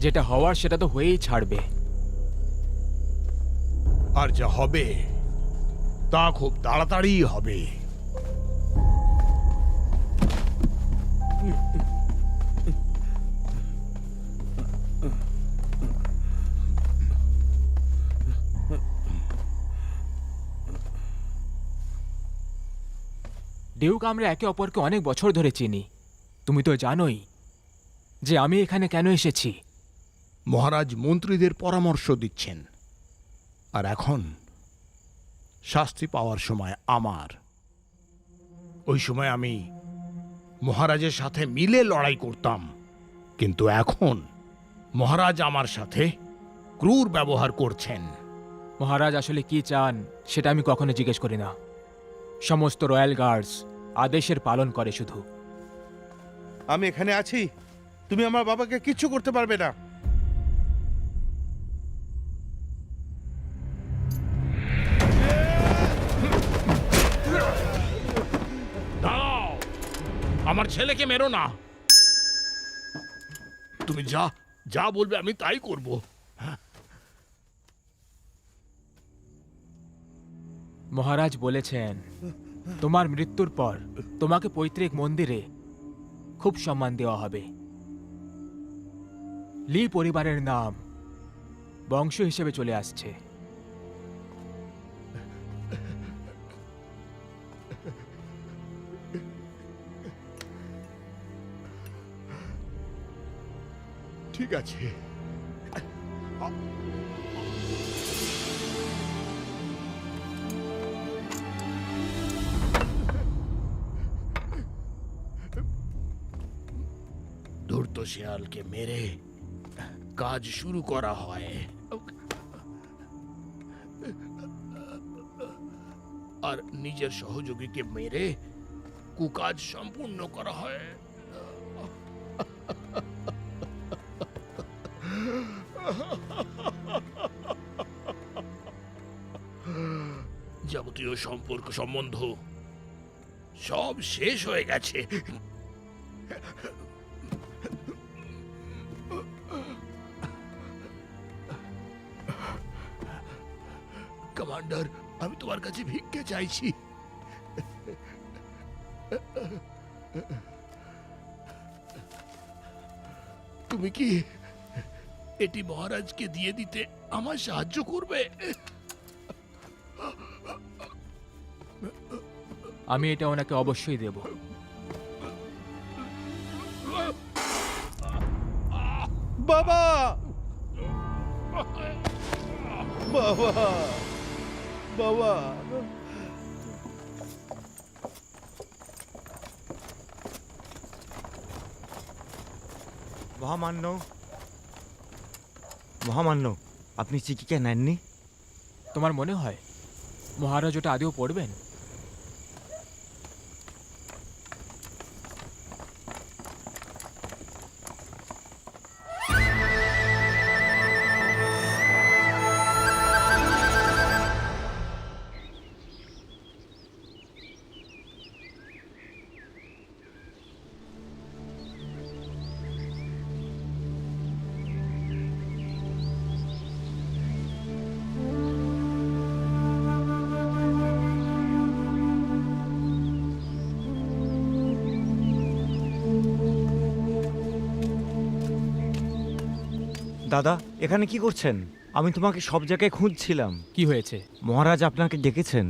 যেটা হওয়ার সেটা তো হয়েই ছাড়বে। আর যা হবে তা খুব তাড়াতাড়ি হবে। ডিউক, আমরা একে অপরকে অনেক বছর ধরে চিনি। তুমি তো জানোই যে আমি এখানে কেন এসেছি। মহারাজ মন্ত্রীদের পরামর্শ দিচ্ছেন, আর এখন শাস্তি পাওয়ার সময় আমার। ওই সময় আমি মহারাজের সাথে মিলে লড়াই করতাম, কিন্তু এখন মহারাজ আমার সাথে ক্রূর ব্যবহার করছেন। মহারাজ আসলে কি চান সেটা আমি কখনো জিজ্ঞেস করি না। সমস্ত রয়্যাল গার্ডস আদেশের পালন করে শুধু। আমি এখানে আছি, তুমি আমার বাবাকে কিচ্ছু করতে পারবে না। দাঁড়াও, আমার ছেলেকে মেরো না। তুমি যা যা বলবে আমি তাই করব। মহারাজ বলেছেন তোমার মৃত্যুর পর তোমাকে পৈতৃক মন্দিরে খুব সম্মান দেওয়া হবে। লি পরিবারের নাম বংশ হিসেবে চলে আসছে। ঠিক আছে, ধূর্ত শেয়ালকে মেরে কাজ শুরু করা হয়, আর নিজের সহযোগীকে মেরে কুকাজ সম্পূর্ণ করা হয়। যাবতীয় সম্পর্ক সম্বন্ধ সব শেষ হয়ে গেছে। কমান্ডার, আমি তোমার কাছে ভিক্ষে চাইছি। তুমি কি এটি মহারাজকে দিয়ে দিতে আমার সাহায্য করবে? আমি এটা ওনাকে অবশ্যই দেব। বাবা, বাবা, বাবা। মহামান্য, মহামান্য, আপনি চিকিকে নেননি? তোমার মনে হয় মহারাজ ওটা আদেও পড়বেন? দাদা, এখানে কি করছেন? আমি তোমাকে সব জায়গায় খুঁজছিলাম। কি হয়েছে? মহারাজ আপনাকে ডেকেছেন।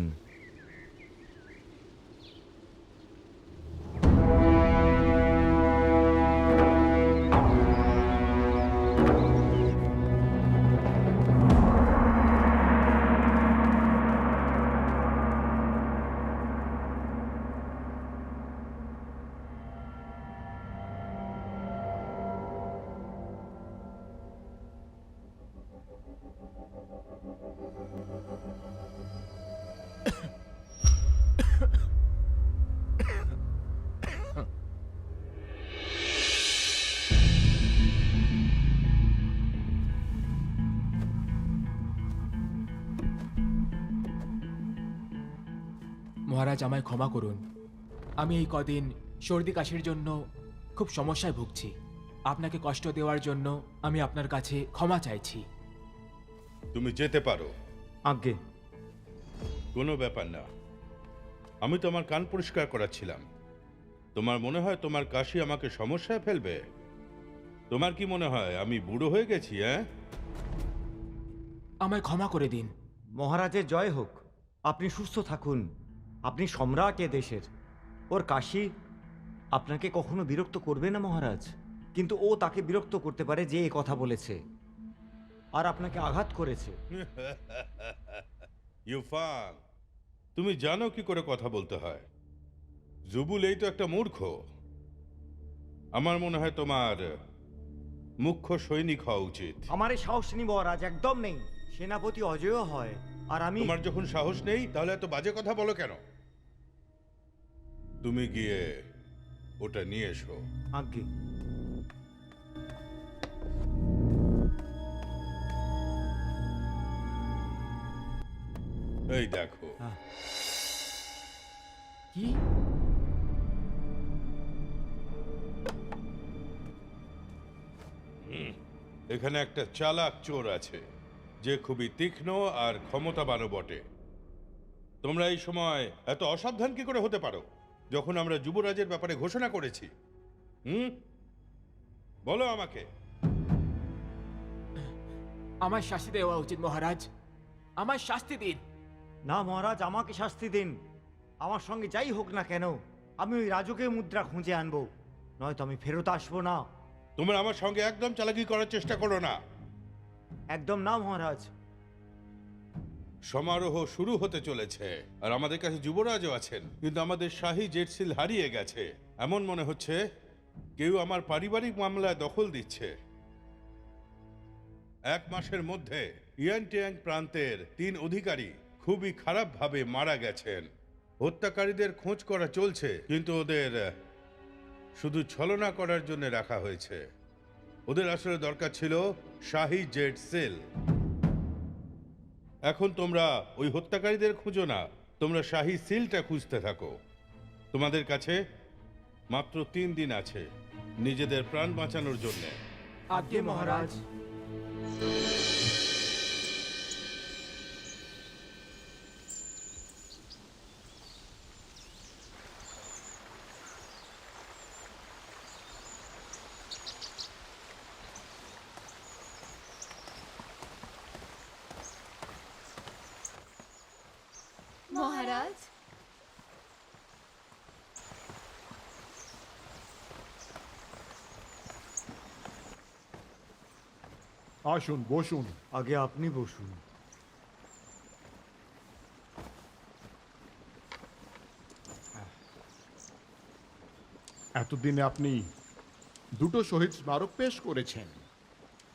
মহারাজ, আমায় ক্ষমা করুন। আমি এই কদিন সর্দি কাশির জন্য খুব সমস্যায় ভুগছি। আপনাকে কষ্ট দেওয়ার জন্য আমি আপনার কাছে ক্ষমা চাইছি। তুমি যেতে পারো। আজ্ঞে। কোনো ব্যাপার না, আমি তো আমার কান পরিষ্কার করাচ্ছিলাম। তোমার মনে হয় তোমার কাশি আমাকে সমস্যায় ফেলবে? তোমার কি মনে হয় আমি বুড়ো হয়ে গেছি? হ্যাঁ, আমায় ক্ষমা করে দিন। মহারাজের জয় হোক। আপনি সুস্থ থাকুন। আপনি সম্রাট এ দেশের। ওর কাশি আপনাকে কখনো বিরক্ত করবে না মহারাজ, কিন্তু ও তাকে বিরক্ত করতে পারে যে এ কথা বলেছে আর আপনাকে আঘাত করেছে। ইউফান, তুমি জানো কি করে কথা বলতে হয়? জুবুল এই তো একটা মূর্খ। আমার মনে হয় তোমার মুখ্য সৈনিক হওয়া উচিত। আমার এই সাহস নেই মহারাজ, একদম নেই। সেনাপতি অজয় হয় আর আমি। তোমার যখন সাহস নেই তাহলে এত বাজে কথা বলো কেন? তুমি গিয়ে ওটা নিয়ে এসো। আজ্ঞে। এই দেখো, কি? এখানে একটা চালাক চোর আছে যে খুবই তীক্ষ্ণ আর ক্ষমতাবানও বটে। তোমরা এই সময় এত অসাবধান কি করে হতে পারো যখন আমরা যুবরাজের ব্যাপারে ঘোষণা করেছি? বলো আমাকে। আমার শাস্তি দেওয়া উচিত মহারাজ, আমার শাস্তি দিন। না মহারাজ, আমাকে শাস্তি দিন। আমার সঙ্গে যাই হোক না কেন, আমি ওই রাজকীয় মুদ্রা খুঁজে আনবো, নয়তো আমি ফেরত আসবো না। তোমরা আমার সঙ্গে একদম চালাকি করার চেষ্টা করো না। একদম না মহারাজ। সমারোহ শুরু হতে চলেছে আর আমাদের কাছে যুবরাজও আছেন, কিন্তু আমাদের শাহী জেটসিল হারিয়ে গেছে। এমন মনে হচ্ছে কেউ আমার পারিবারিক মামলায় দখল দিচ্ছে। 1 মাসের মধ্যে ইয়ানটিয়াং প্রান্তের 3 অধিকারী খুবই খারাপভাবে মারা গেছেন। হত্যাকারীদের খোঁজ করা চলছে, কিন্তু ওদের শুধু ছলনা করার জন্য রাখা হয়েছে। ওদের আসলে দরকার ছিল শাহী জেট সেল। এখন তোমরা ওই হত্যাকারীদের খুঁজো না, তোমরা শাহী সিলটা খুঁজতে থাকো। তোমাদের কাছে মাত্র 3 দিন আছে নিজেদের প্রাণ বাঁচানোর জন্য। আজ্ঞে মহারাজ। মহারাজ, আসুন, বসুন। আগে আপনি বসুন। এতদিনে আপনি 2টো শহীদ স্মারক পেশ করেছেন,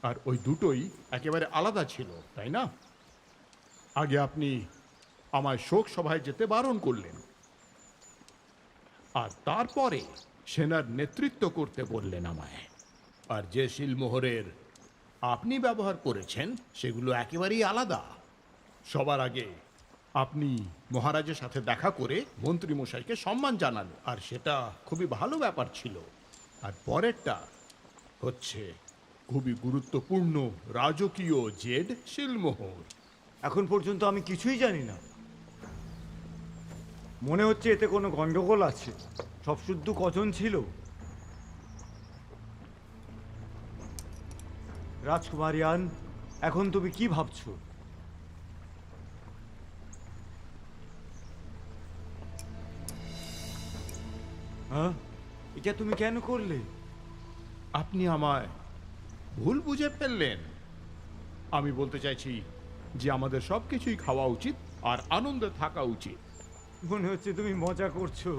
আর ওই দুটোই একেবারে আলাদা ছিল, তাই না? আগে আপনি আমায় শোক সভায় যেতে বারণ করলেন, আর তারপরে সেনার নেতৃত্ব করতে বললেন আমায়। আর যে শিলমোহরের আপনি ব্যবহার করেছেন সেগুলো একেবারেই আলাদা। সবার আগে আপনি মহারাজের সাথে দেখা করে মন্ত্রীমশাইকে সম্মান জানালেন, আর সেটা খুবই ভালো ব্যাপার ছিল। আর পরেরটা হচ্ছে খুবই গুরুত্বপূর্ণ রাজকীয় জেড শিলমোহর। এখন পর্যন্ত আমি কিছুই জানি না। মনে হচ্ছে এতে কোনো গন্ডগোল আছে। সব শুদ্ধ কজন ছিল? রাজকুমারিয়ান, এখন তুমি কি ভাবছো? হ্যাঁ, এটা তুমি কেন করলে? আপনি আমায় ভুল বুঝে ফেললেন। আমি বলতে চাইছি যে আমাদের সব কিছুই খাওয়া উচিত আর আনন্দে থাকা উচিত। মনে হচ্ছে তুমি মজা করছো।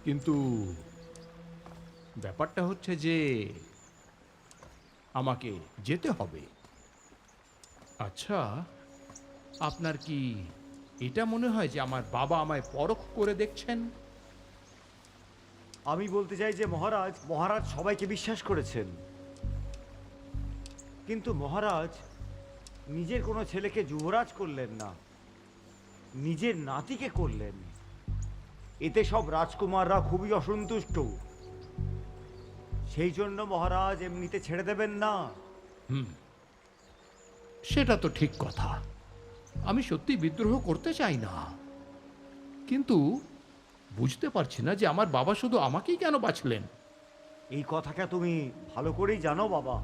কিন্তু ব্যাপারটা হচ্ছে যে আমাকে যেতে হবে। আচ্ছা, আপনার কি এটা মনে হয় যে আমার বাবা আমায় পরখ করে দেখছেন? আমি বলতে চাই যে মহারাজ সবাইকে বিশ্বাস করেছেন, কিন্তু মহারাজ নিজের কোনো ছেলেকে যুবরাজ করলেন না, নিজের নাতিকে করলেন। এতে সব রাজকুমাররা খুবই অসন্তুষ্ট। সেই জন্য মহারাজ এমনিতে ছেড়ে দেবেন না। সেটা তো ঠিক কথা, আমি সত্যি বিদ্রোহ করতে চাই না, কিন্তু বুঝতে পারছি না যে আমার বাবা শুধু আমাকেই কেন বাঁচলেন। এই কথাটা তুমি ভালো করেই জানো বাবা।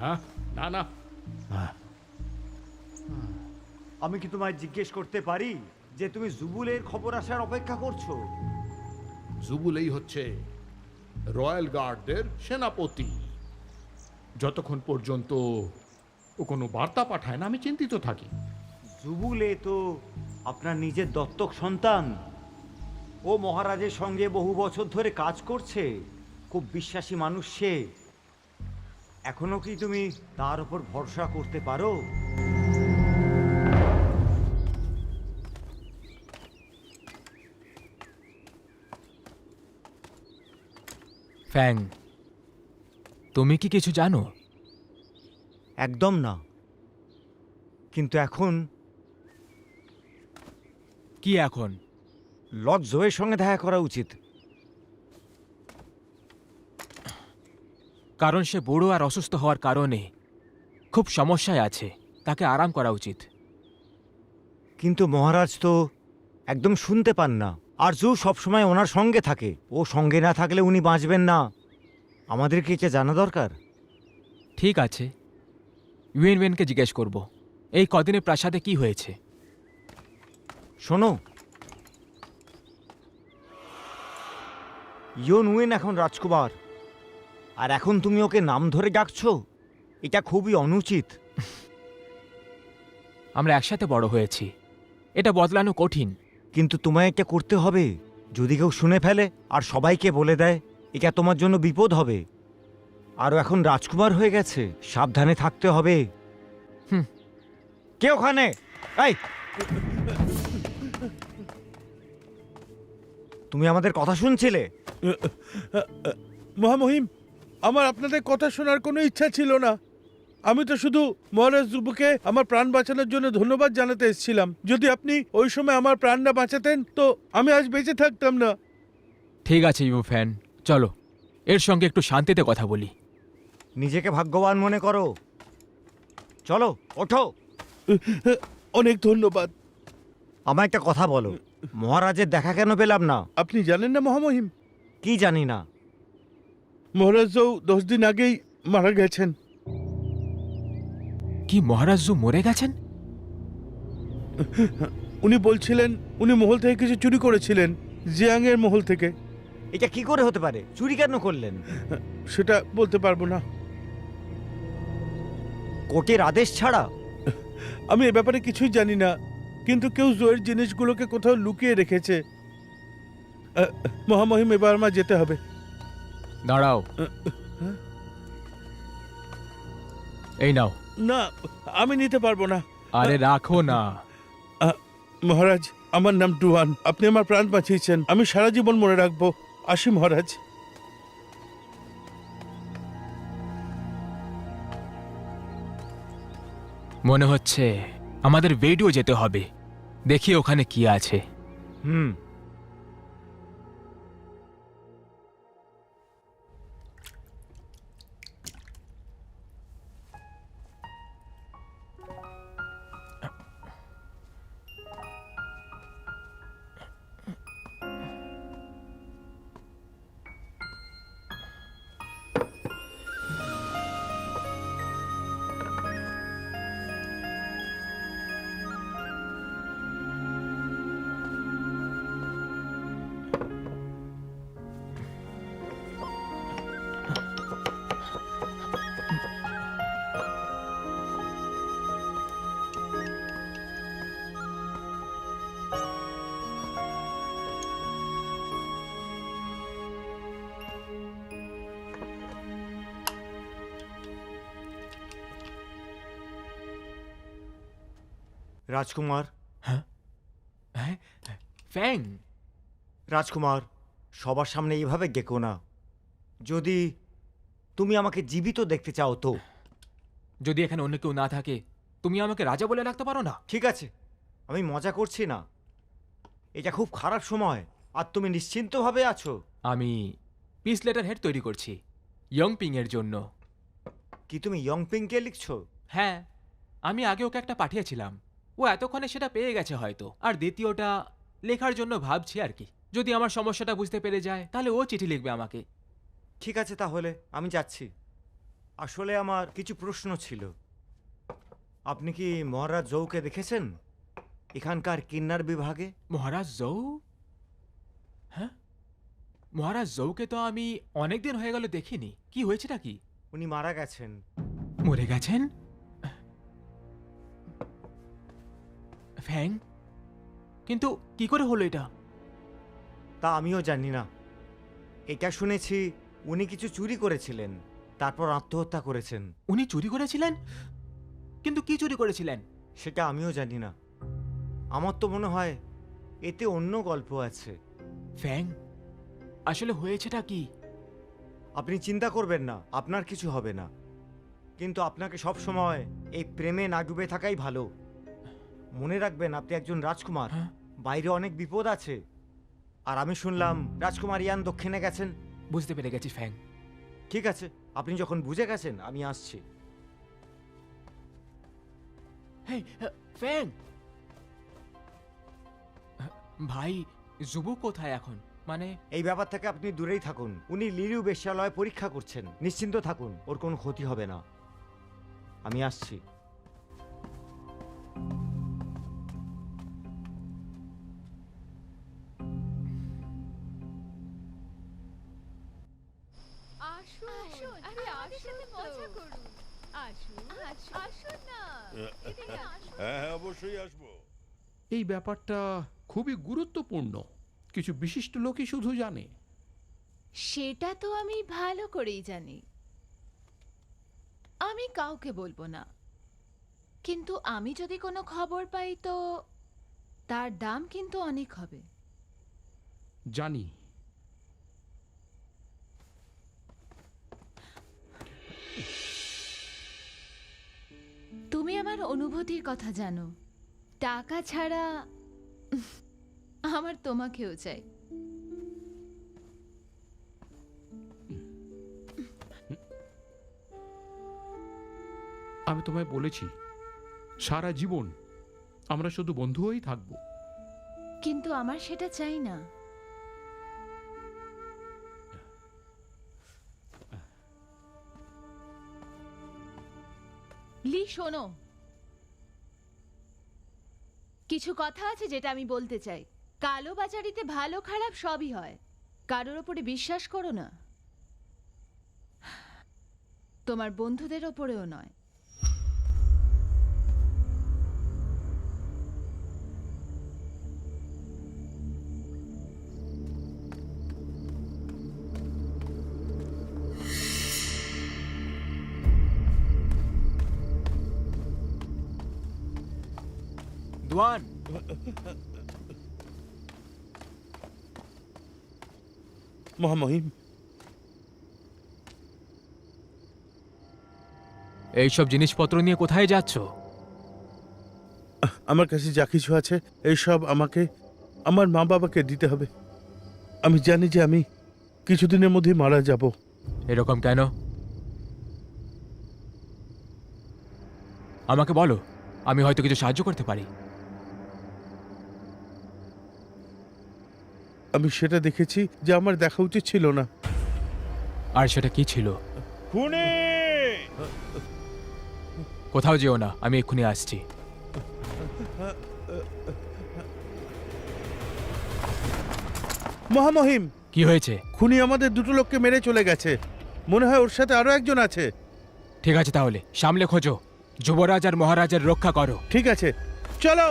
হ্যাঁ, না না, আমি কি তোমায় জিজ্ঞেস করতে পারি যে তুমি জুবুলের খবর আসার অপেক্ষা করছো? জুবুলেই হচ্ছে রয়্যাল গার্ডদের সেনাপতি। যতক্ষণ পর্যন্ত ও কোনো বার্তা পাঠায় না আমি চিন্তিত থাকি। জুবুলে তো আপনার নিজের দত্তক সন্তান। ও মহারাজের সঙ্গে বহু বছর ধরে কাজ করছে, খুব বিশ্বাসী মানুষ সে। এখনো কি তুমি তার উপর ভরসা করতে পারো? ফ্যাং, তুমি কি কিছু জানো? একদম না, কিন্তু এখন কি এখন? লর্ড জোয়ের সঙ্গে দেখা করা উচিত। কারণ সে বুড়ো আর অসুস্থ হওয়ার কারণে খুব সমস্যায় আছে, তাকে আরাম করা উচিত। কিন্তু মহারাজ তো একদম শুনতে পান না, আর জু সবসময় ওনার সঙ্গে থাকে। ও সঙ্গে না থাকলে উনি বাঁচবেন না। আমাদেরকে এটা জানা দরকার। ঠিক আছে, ইউএনওয়েনকে জিজ্ঞেস করব এই কদিনে প্রাসাদে কি হয়েছে। শোনো, ইয়োনুয়েন এখন রাজকুমার, আর এখন তুমি ওকে নাম ধরে ডাকছো। এটা খুবই অনুচিত। আমরা একসাথে বড় হয়েছি, এটা বদলানো কঠিন। কিন্তু তোমায় এটা করতে হবে। যদি কেউ শুনে ফেলে আর সবাইকে বলে দেয়, এটা তোমার জন্য বিপদ হবে। আরও এখন রাজকুমার হয়ে গেছে, সাবধানে থাকতে হবে। কে ওখানে? এই, তুমি আমাদের কথা শুনছিলে? মহামহিম, আমার আপনাদের কথা শোনার কোনো ইচ্ছা ছিল না। আমি তো শুধু মহারাজ জুবুকে আমার প্রাণ বাঁচানোর জন্য ধন্যবাদ জানাতে এসেছিলাম। যদি আপনি ওই সময় আমার প্রাণ না বাঁচাতেন তো আমি আজ বেঁচে থাকতাম না। ঠিক আছে ইউ ফ্যান, চলো এর সঙ্গে একটু শান্তিতে কথা বলি। নিজেকে ভাগ্যবান মনে করো। চলো, ওঠো। অনেক ধন্যবাদ। আমার একটা কথা বলো, মহারাজের দেখা কেন পেলাম না? আপনি জানেন না মহামহিম, কি জানি না। মহারাজ জৌ 10 দিন আগেই মারা গেছেন। কি মহারাজ জু মরে গেছেন? উনি বলছিলেন উনি মহল থেকে কিছু চুরি করেছিলেন, জিয়াং এর মহল থেকে। এটা কি করে হতে পারে? চুরি কেন করলেন? সেটা বলতে পারবো না। কোর্টের আদেশ ছাড়া? আমি এ ব্যাপারে কিছুই জানি না, কিন্তু কেউ জয়ের জিনিসগুলোকে কোথাও লুকিয়ে রেখেছে। মহামহিম, এবার আমার যেতে হবে। দাঁড়াও, এই নাও। না, আমি নিতে পারবো না। আরে রাখো না। মহারাজ, আমার নাম ডুয়ান। আপনি আমার প্রাণ বাঁচিয়েছেন, আমি সারা জীবন মনে রাখবো। আসি মহারাজ। মনে হচ্ছে আমাদের বেডিও যেতে হবে, দেখি ওখানে কি আছে। হুম। রাজকুমার, হ্যাঁ, ফ্যাং, রাজকুমার, সবার সামনে এইভাবে ডেকো না। যদি তুমি আমাকে জীবিত দেখতে চাও তো। যদি এখানে অন্য কেউ না থাকে তুমি আমাকে রাজা বলে রাখতে পারো না? ঠিক আছে, আমি মজা করছি না। এটা খুব খারাপ সময়, আর তুমি নিশ্চিন্তভাবে আছো। আমি পিস লেটার হেড তৈরি করছি। ইয়ংপিং এর জন্য। কি তুমি ইয়ংপিংকে লিখছো? হ্যাঁ, আমি আগে ওকে একটা পাঠিয়েছিলাম, ও এতক্ষণে সেটা পেয়ে গেছে হয়তো। আর দ্বিতীয়টা লেখার জন্য ভাবছি আর কি। যদি আমার সমস্যাটা বুঝতে পেরে যায় তাহলে ও চিঠি লিখবে আমাকে। ঠিক আছে, তাহলে আমি যাচ্ছি। আসলে আমার কিছু প্রশ্ন ছিল। আপনি কি মহারাজ জৌকে দেখেছেন এখানকার কিন্নার বিভাগে? মহারাজ জৌ? হ্যাঁ, মহারাজ জৌকে তো আমি অনেক দিন হয়ে গেল দেখিনি। কি হয়েছেটা কি? উনি মারা গেছেন। মরে গেছেন? ফ্যাং, কিন্তু কি করে হলো এটা? তা আমিও জানি না। এটা শুনেছি উনি কিছু চুরি করেছিলেন, তারপর আত্মহত্যা করেছেন। উনি চুরি করেছিলেন? কিন্তু কি চুরি করেছিলেন? সেটা আমিও জানি না। আমার তো মনে হয় এতে অন্য গল্প আছে। ফ্যাং, আসলে হয়েছেটা কি? আপনি চিন্তা করবেন না, আপনার কিছু হবে না। কিন্তু আপনাকে সব সময় এই প্রেমে না ডুবে থাকাই ভালো। মনে রাখবেন আপনি একজন রাজকুমার, হ্যাঁ? বাইরে অনেক বিপদ আছে। আর আমি শুনলাম রাজকুমার ইয়ান দক্ষিণে গেছেন। বুঝতে পেরে গেছি ফ্যাং। ঠিক আছে, আপনি যখন বুঝে গেছেন আমি আসছি। হেই, ফ্যাং! ভাই, জুবু কোথায় এখন? মানে এই ব্যাপার থেকে আপনি দূরেই থাকুন। উনি লিলিউ বেশ্যালয় পরীক্ষা করছেন, নিশ্চিন্ত থাকুন, ওর কোনো ক্ষতি হবে না। আমি আসছি। আসুন আসুন, আরে আমাদের সাথে মজা করুন। আসুন আসুন না, এদিকে আসুন। হ্যাঁ হ্যাঁ, অবশ্যই আসবো। এই ব্যাপারটা খুবই গুরুত্বপূর্ণ, কিছু বিশিষ্ট লোকই শুধু জানে। সেটা তো আমি ভালো করেই জানি। আমি কাউকে বলবো না, কিন্তু আমি যদি কোনো খবর পাই তো তার দাম কিন্তু অনেক হবে। জানি। তুমি আমার অনুভূতির কথা জানো। টাকা ছাড়া আমার তোমাকেও চাই। আমি তোমায় বলেছি সারা জীবন আমরা শুধু বন্ধু হয়েই থাকবো। কিন্তু আমার সেটা চাই না। লি, শোনো, কিছু কথা আছে যেটা আমি বলতে চাই। কালো বাজারিতে ভালো খারাপ সবই হয়, কারোর ওপরে বিশ্বাস করো না, তোমার বন্ধুদের ওপরেও নয়। দুয়ান, মহামহিম, এইসব জিনিসপত্র নিয়ে কোথায় যাচ্ছ? আমার কাছে যা কিছু আছে এইসব আমাকে আমার মা বাবাকে দিতে হবে। আমি জানি যে আমি কিছুদিনের মধ্যেই মারা যাব। এরকম কেন? আমাকে বলো, আমি হয়তো কিছু সাহায্য করতে পারি। আমি সেটা দেখেছি যে আমার দেখা উচিত ছিল না। আর সেটা কি ছিল? খুনি! কোথাও যেও না, আমি এক্ষুনি আসছি। মহামহিম, কি হয়েছে? খুনি আমাদের দুটো লোককে মেরে চলে গেছে। মনে হয় ওর সাথে আরো একজন আছে। ঠিক আছে, তাহলে সামলে খোঁজো, যুবরাজ আর মহারাজের রক্ষা করো। ঠিক আছে, চলো।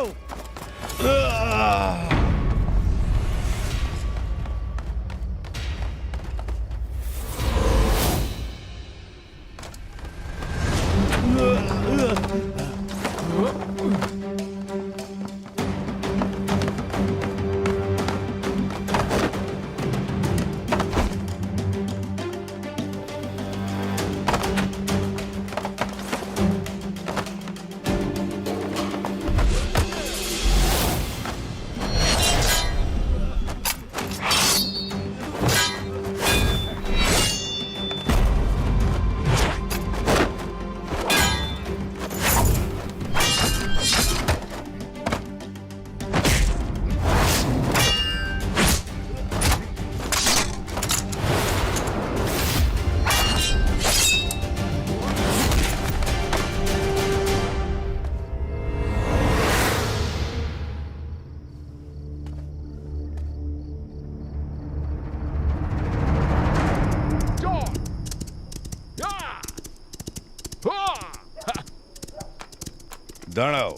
দাঁড়াও।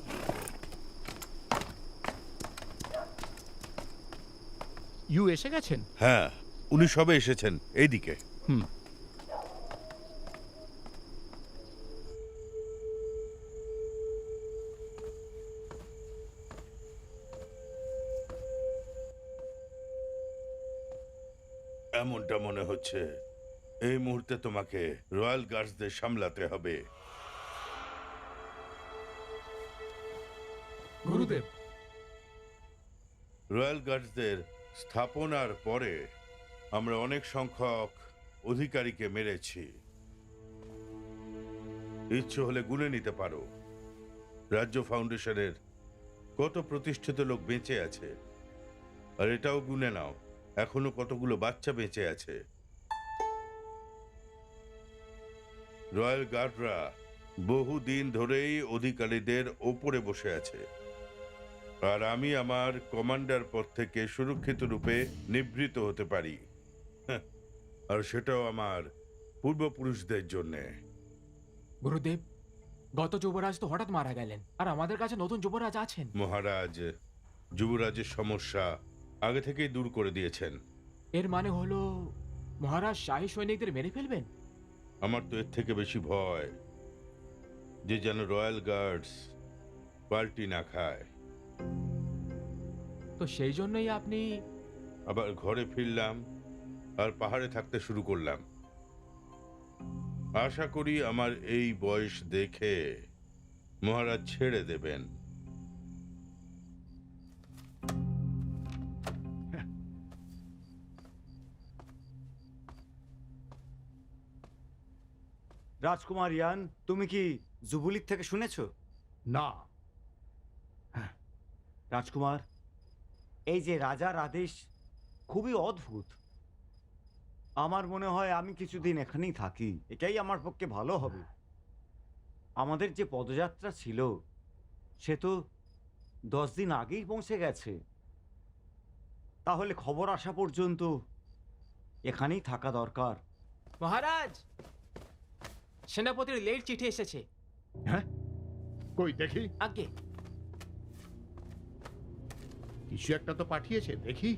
ইউ এসে গেছেন? হ্যাঁ, উনি সবে এসেছেন এইদিকে। হুম। এমনটা মনে হচ্ছে এই মুহূর্তে তোমাকে রয়্যাল গার্ডসদের সামলাতে হবে। গুরুদেব, রয়্যাল গার্ডসদের স্থাপনার পরে আমরা অনেক সংখ্যক অধিকারীকে মেরেছি। ইচ্ছে হলে গুনে নিতে পারো রাজ্য ফাউন্ডেশনের কত প্রতিষ্ঠিত লোক বেঁচে আছে, আর এটাও গুনে নাও এখনো কতগুলো বাচ্চা বেঁচে আছে। রয়্যাল গার্ডরা বহুদিন ধরেই অধিকারীদের ওপরে বসে আছে, আর আমি আমার কমান্ডার পদ থেকে সুরক্ষিত রূপে নিবৃত হতে পারি। হ্যাঁ, আর সেটাও আমার পূর্বপুরুষদের জন্যে। গুরুদেব, গত যুবরাজ তো হঠাৎ মারা গেলেন, আর আমাদের কাছে নতুন যুবরাজ আছেন। মহারাজ যুবরাজের সমস্যা আগে থেকেই দূর করে দিয়েছেন। এর মানে হলো মহারাজ শাহী সৈনিকদের মেরে ফেলবেন? আমার তো এর থেকে বেশি ভয় যে যেন রয়্যাল গার্ডস পাল্টি না খায়। তো সেই জন্যই আপনি... আবার ঘরে ফিরলাম আর পাহাড়ে থাকতে শুরু করলাম। আশা করি আমার এই বয়স দেখে মহারাজ ছেড়ে দেবেন। রাজকুমার ইয়ান, তুমি কি জুবুলিক থেকে শুনেছো? না। রাজকুমার, এই যে রাজার আদেশ খুবই অদ্ভুত। আমার মনে হয় আমি কিছুদিন এখানেই থাকি, এটাই আমার পক্ষে ভালো হবে। আমাদের যে পদযাত্রা ছিল সে তো 10 দিন আগেই পৌঁছে গেছে। তাহলে খবর আসা পর্যন্ত এখানেই থাকা দরকার। মহারাজ, সেনাপতির লেট চিঠি এসেছে। হ্যাঁ, কই দেখি। আগে কিছু একটা তো পাঠিয়েছে, দেখি।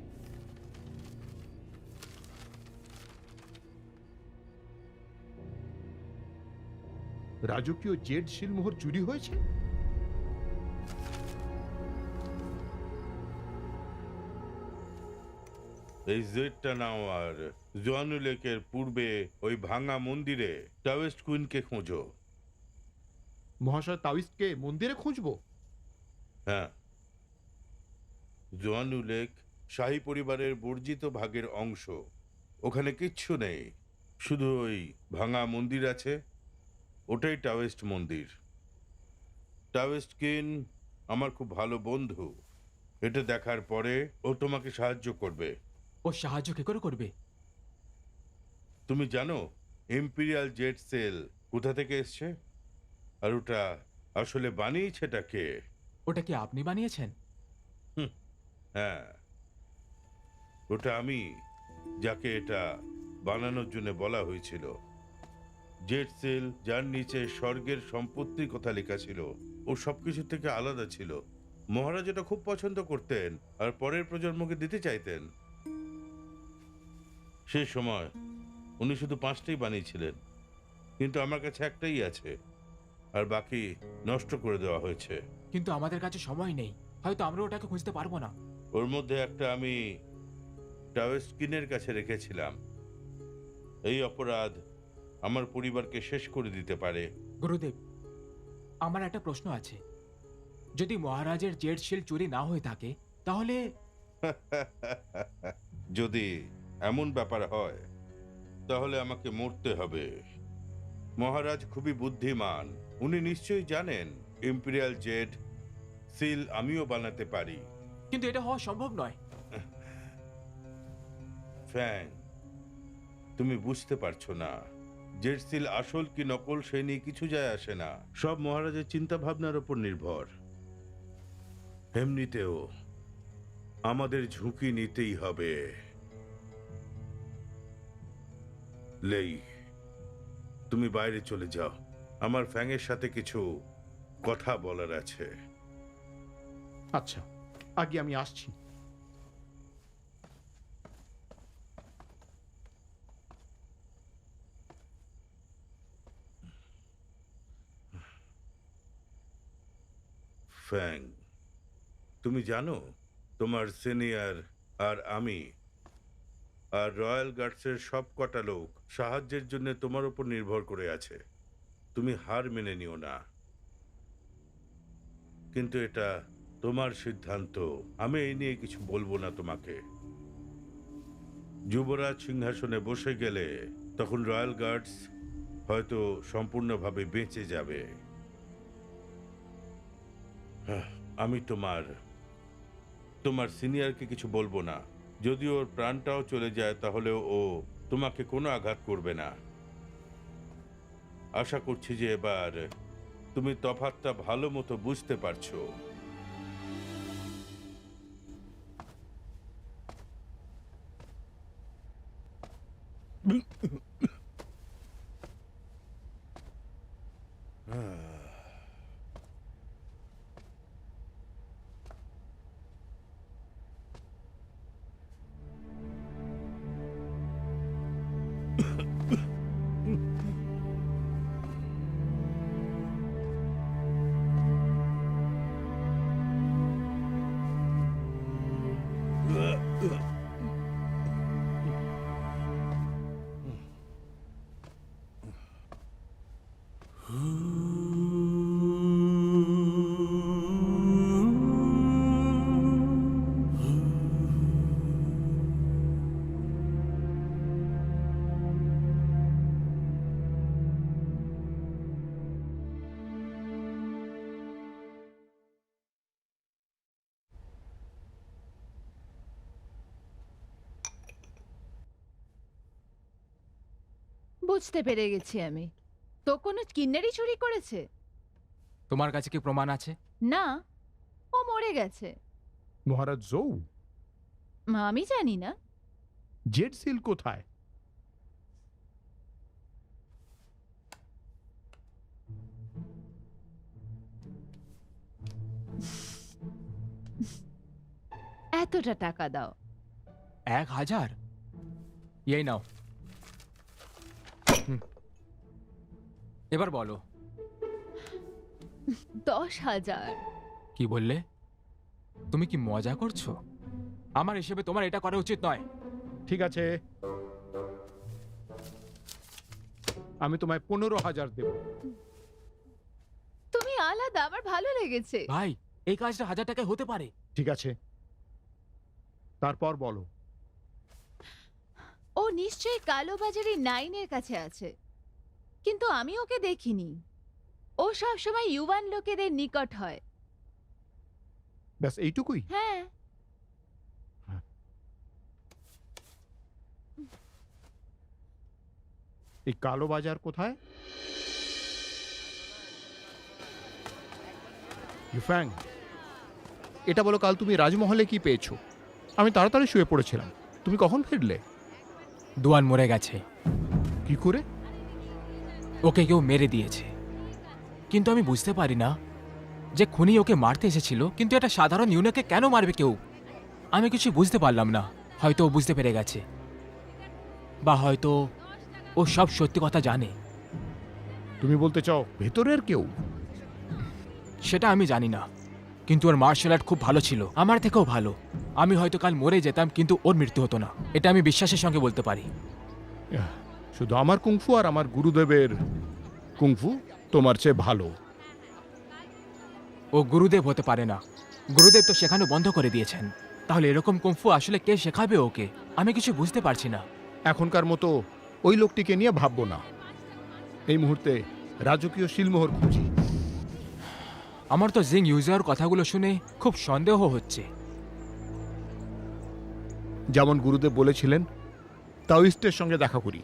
রাজকীয় জেড শিলমোহর চুরি হয়েছে। এই জেটটা নাও, আর জোয়ানুলেকের পূর্বে ওই ভাঙা মন্দিরে টাওয়েস্ট কুইনকে খোঁজো। মহাশয় তাওয়িস্টকে মন্দিরে খুঁজবো? হ্যাঁ, জোয়ানুলেক শাহী পরিবারের বর্জিত ভাগের অংশ। ওখানে কিচ্ছু নেই, শুধু ওই ভাঙা মন্দির আছে। ওটাই টাওয়েস্ট মন্দির। টাওয়েস্ট কিন আমার খুব ভালো বন্ধু। এটা দেখার পরে ও তোমাকে সাহায্য করবে। ও সাহায্য কি করে করবে? তুমি জানো ইম্পিরিয়াল জেট সেল কোথা থেকে এসছে? আর ওটা আসলে বানিয়েছেটা কে? ওটা কি আপনি বানিয়েছেন? হ্যাঁ, ওটা আমি, যাকে এটা বানানোর জন্য বলা হয়েছিল। জেট সেল, যার নিচে স্বর্গের সম্পত্তির কথা লেখা ছিল, ও সবকিছু থেকে আলাদা ছিল। মহারাজ এটা খুব পছন্দ করতেন আর পরের প্রজন্মকে দিতে চাইতেন। সেই সময় উনি শুধু 5টাই বানিয়েছিলেন, কিন্তু আমার কাছে একটাই আছে, আর বাকি নষ্ট করে দেওয়া হয়েছে। কিন্তু আমাদের কাছে সময় নেই, হয়তো আমরা ওটাকে খুঁজতে পারবো না। ওর মধ্যে একটা আমি টাওয়েস্কিনের কাছে রেখেছিলাম। এই অপরাধ আমার পরিবারকে শেষ করে দিতে পারে। গুরুদেব, আমার একটা প্রশ্ন আছে। যদি মহারাজের জেড শিল চুরি না হয়ে থাকে তাহলে... যদি এমন ব্যাপার হয় তাহলে আমাকে মরতে হবে। মহারাজ খুবই বুদ্ধিমান, উনি নিশ্চয়ই জানেন ইম্পেরিয়াল জেড সিল আমিও বানাতে পারি। কিন্তু এটা হওয়া সম্ভব নয়। ফ্যাং, তুমি বুঝতে পারছো না। জেড সিল আসল কি নকল সে নিয়ে কিছু যায় আসে না, সব মহারাজের চিন্তা ভাবনার উপর নির্ভর। এমনিতেও আমাদের ঝুঁকি নিতেই হবে। লেই, তুমি বাইরে চলে যাও, আমার ফ্যাংয়ের সাথে কিছু কথা বলার আছে। আচ্ছা, আগে আমি আসছি। ফ্যাং, তুমি জানো তোমার সিনিয়র আর আমি আর রয়্যাল গার্ডসের সব কটা লোক সাহায্যের জন্য তোমার উপর নির্ভর করে আছে। তুমি হার মেনে নিও না, কিন্তু এটা তোমার সিদ্ধান্ত। আমি এই নিয়ে কিছু বলবো না তোমাকে। যুবরাজ সিংহাসনে বসে গেলে তখন রয়্যাল গার্ডস হয়তো সম্পূর্ণভাবে বেঁচে যাবে। আমি তোমার সিনিয়রকে কিছু বলবো না। যদি ওর প্রাণটাও চলে যায় তাহলেও ও তোমাকে কোনো আঘাত করবে না। আশা করছি যে এবার তুমি তফাৎটা ভালো মতো বুঝতে পারছো। বুঝতে পেরে গেছি আমি। তো কোনো কিন্নারি চুরি করেছে? তোমার কাছে কি প্রমাণ আছে? না, ও মরে গেছে। মহারাজ জৌ, আমি জানি না। জেড সিল কোথায়? এতটা টাকা দাও। 1000? এই নাও। এবার বলো। 10,000? কি বললে? তুমি কি মজা করছো? আমার হিসেবে তোমার এটা করা উচিত নয়। ঠিক আছে, আমি তোমায় 15,000 দেব। তুমি আলাদা, আমার ভালো লেগেছে। ভাই, এই কাজটা 1000 টাকায় হতে পারে। ঠিক আছে, তারপর বলো। ও নিশ্চয়ই কালোবাজারি 9-এর কাছে আছে, কিন্তু আমি ওকে দেখিনি। ও সব সময় ইউয়ান লোকেদের নিকট হয়। ব্যাস এইটুকুই? হ্যাঁ। এই কালো বাজার কোথায়? ইউফ্যাং, এটা বলো, কাল তুমি রাজমহলে কি পেয়েছো? আমি তাড়াতাড়ি শুয়ে পড়েছিলাম। তুমি কখন ফিরলে? দুয়ান মরে গেছে। কি করে? ওকে কেউ মেরে দিয়েছে। কিন্তু আমি বুঝতে পারি না যে খুনি ওকে মারতে এসেছিল, কিন্তু একটা সাধারণ ইউনাকে কেন মারবে কেউ? আমি কিছু বুঝতে পারলাম না। হয়তো ও বুঝতে পেরে গেছে, বা হয়তো ও সব সত্যি কথা জানে। তুমি বলতে চাও ভেতরের কেউ? সেটা আমি জানি না, কিন্তু ওর মার্শাল আর্ট খুব ভালো ছিল, আমার থেকেও ভালো। আমি হয়তো কাল মরে যেতাম, কিন্তু ওর মৃত্যু হতো না। এটা আমি বিশ্বাসের সঙ্গে বলতে পারি। শুধু আমার কুংফু আর আমার গুরুদেবের কুংফু তোমার চেয়ে ভালো। ও গুরুদেব হতে পারে না। গুরুদেব তো শেখানো বন্ধ করে দিয়েছেন। তাহলে এরকম কুংফু আসলে কে শেখাবে ওকে? আমি কিছু বুঝতে পারছি না। এখনকার মতো ওই লোকটিকে নিয়ে ভাববো না। এই মুহূর্তে রাজকীয় শিলমোহর খুঁজি। আমার তো জিং ইউজার কথাগুলো শুনে খুব সন্দেহ হচ্ছে। যেমন গুরুদেব বলেছিলেন, তাওইস্টের সঙ্গে দেখা করি।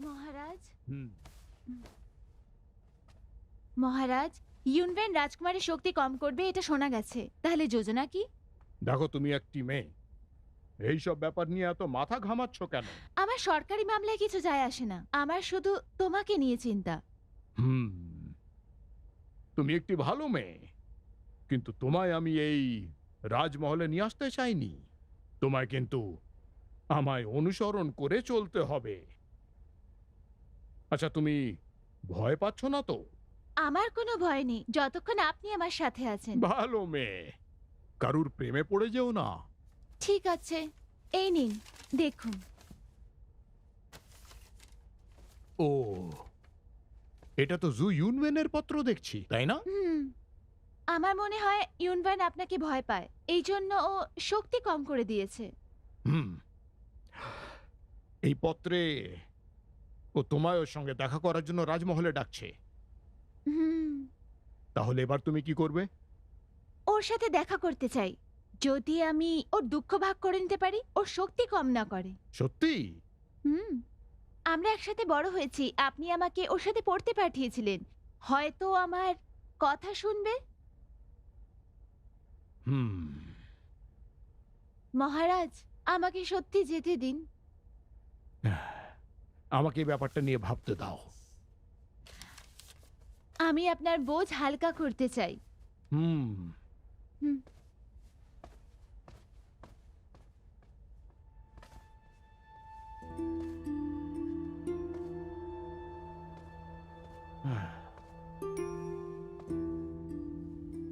মহারাজ, হুম, মহারাজ, ইউনভেন রাজকুমারের শক্তি কম করবে এটা শোনা গেছে। তাহলে যোজনা কি? দেখো, তুমি একটি মেয়ে, এইসব ব্যাপার নিয়ে এত মাথা ঘামাচ্ছ কেন? আমার সরকারি মামলায় কিছু যায় আসে না, আমার শুধু তোমাকে নিয়ে চিন্তা। হুম, তুমি একটি ভালো মেয়ে, কিন্তু তোমায় আমি এই রাজমহলে নিয়ে আসতে চাইনি। তোমায় কিন্তু আমায় অনুসরণ করে চলতে হবে। আচ্ছা, তুমি ভয় পাচ্ছ না তো? আমার কোনো ভয় নেই যতক্ষণ আপনি আমার সাথে আছেন। ভালো মেয়ে, কারুর প্রেমে পড়ে যেও না। ঠিক আছে, এই নিন দেখুন। ও, এটা তো জু ইউনওয়েনের পত্র দেখছি, তাই না? আমার মনে হয় ইউনভান আপনাকে ভয় পায়, এই জন্য ও শক্তি কম করে দিয়েছে। হুম, এই পত্রে ও তোমায় ওর সঙ্গে দেখা করার জন্য রাজমহলে ডাকছে। হুম, তাহলে এবার তুমি কি করবে? ওর সাথে দেখা করতে চাই, যদি আমি ওর দুঃখ ভাগ করে নিতে পারি, ওর শক্তি কম না করে। সত্যি? আমরা একসাথে বড় হয়েছি, আপনি আমাকে ওর সাথে পড়তে পাঠিয়েছিলেন, হয়তো আমার কথা শুনবে। হুম, মহারাজ, আমাকে সত্যি যেতে দিন। আমাকে এই ব্যাপারটা নিয়ে ভাবতে দাও। আমি আপনার বোঝ হালকা করতে চাই। হুম, হুম।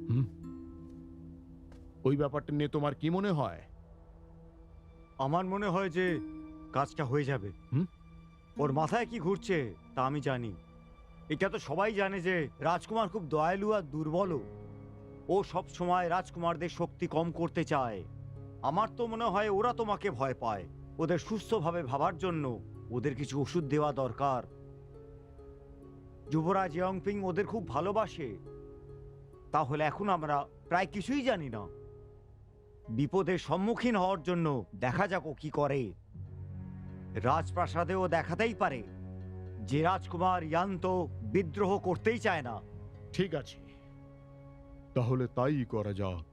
হুম। ওই ব্যাপারটা নিয়ে তোমার কি মনে হয়? আমার মনে হয় যে কাজটা হয়ে যাবে। হুম? ওর মাথায় কি ঘুরছে তা আমি জানি। এটা তো সবাই জানে যে রাজকুমার খুব দয়ালু আর দুর্বল। ও সব সময় রাজকুমারদের শক্তি কম করতে চায়। আমার তো মনে হয় ওরা তোমাকে ভয় পায়। ওদের সুস্থভাবে ভাবার জন্য ওদের কিছু ওষুধ দেওয়া দরকার। যুবরাজ ইয়ংপিং ওদের খুব ভালোবাসে। তাহলে এখন আমরা প্রায় কিছুই জানি না। বিপদের সম্মুখীন হওয়ার জন্য দেখা যাক ও কি করে। রাজপ্রাসাদেও দেখাতেই পারে যে রাজকুমার ইয়ান তো বিদ্রোহ করতেই চায় না। ঠিক আছে, তাহলে তাই করা যাক।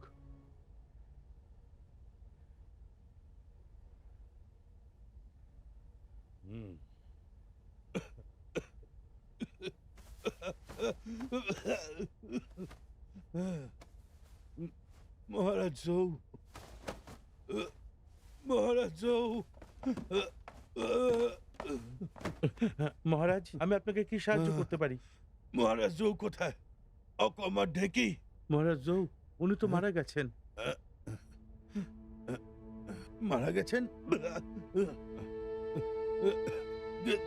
মহারাজ জৌ, মহারাজ জৌ। মহারাজ, আমি আপনাকে কি সাহায্য করতে পারি? মহারাজ জৌ কোথায়? অকমার ঢেকি। মহারাজ জৌ, উনি তো মারা গেছেন। মারা গেছেন?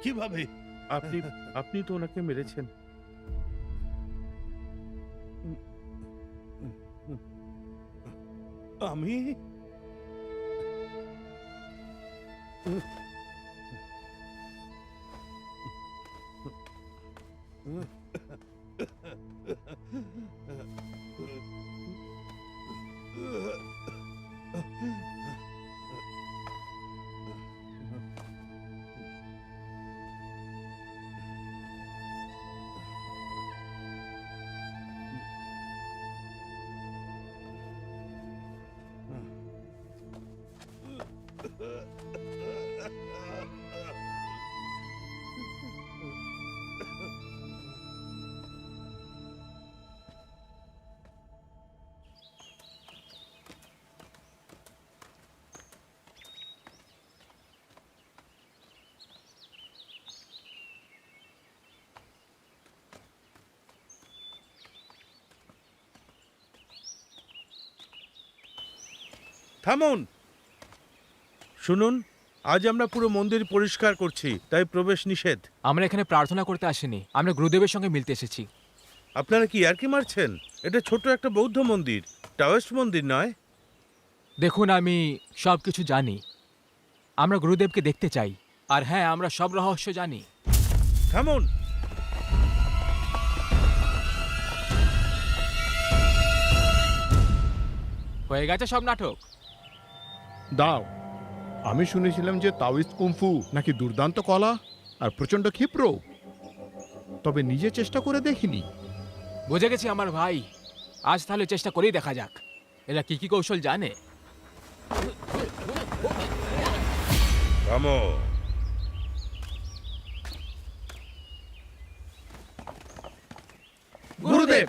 কিভাবে? আপনি আপনি তো ওনাকে মেরেছেন। আমি? থামুন, শুনুন, আজ আমরা পুরো মন্দির পরিষ্কার করছি, তাই প্রবেশ নিষেধ। আমরা এখানে প্রার্থনা করতে আসিনি, আমরা গুরুদেবের সঙ্গে মিলতে এসেছি। আপনারা কি ইয়ার্কি মারছেন? এটা ছোট একটা বৌদ্ধ মন্দির, টাওয়েস্ট মন্দির নয়। দেখুন, আমি সব কিছু জানি। আমরা গুরুদেবকে দেখতে চাই, আর হ্যাঁ, আমরা সব রহস্য জানি। থামুন, হয়ে গেছে সব নাটক। দাও, আমি শুনেছিলাম যে তাওয়িস্ট কুমফু নাকি দুর্দান্ত কলা আর প্রচন্ড ক্ষিপ্র, তবে নিজে চেষ্টা করে দেখিনি। বুঝে গেছি আমার ভাই, আজ তাহলে চেষ্টা করেই দেখা যাক এরা কি কি কৌশল জানে। থামো। গুরুদেব!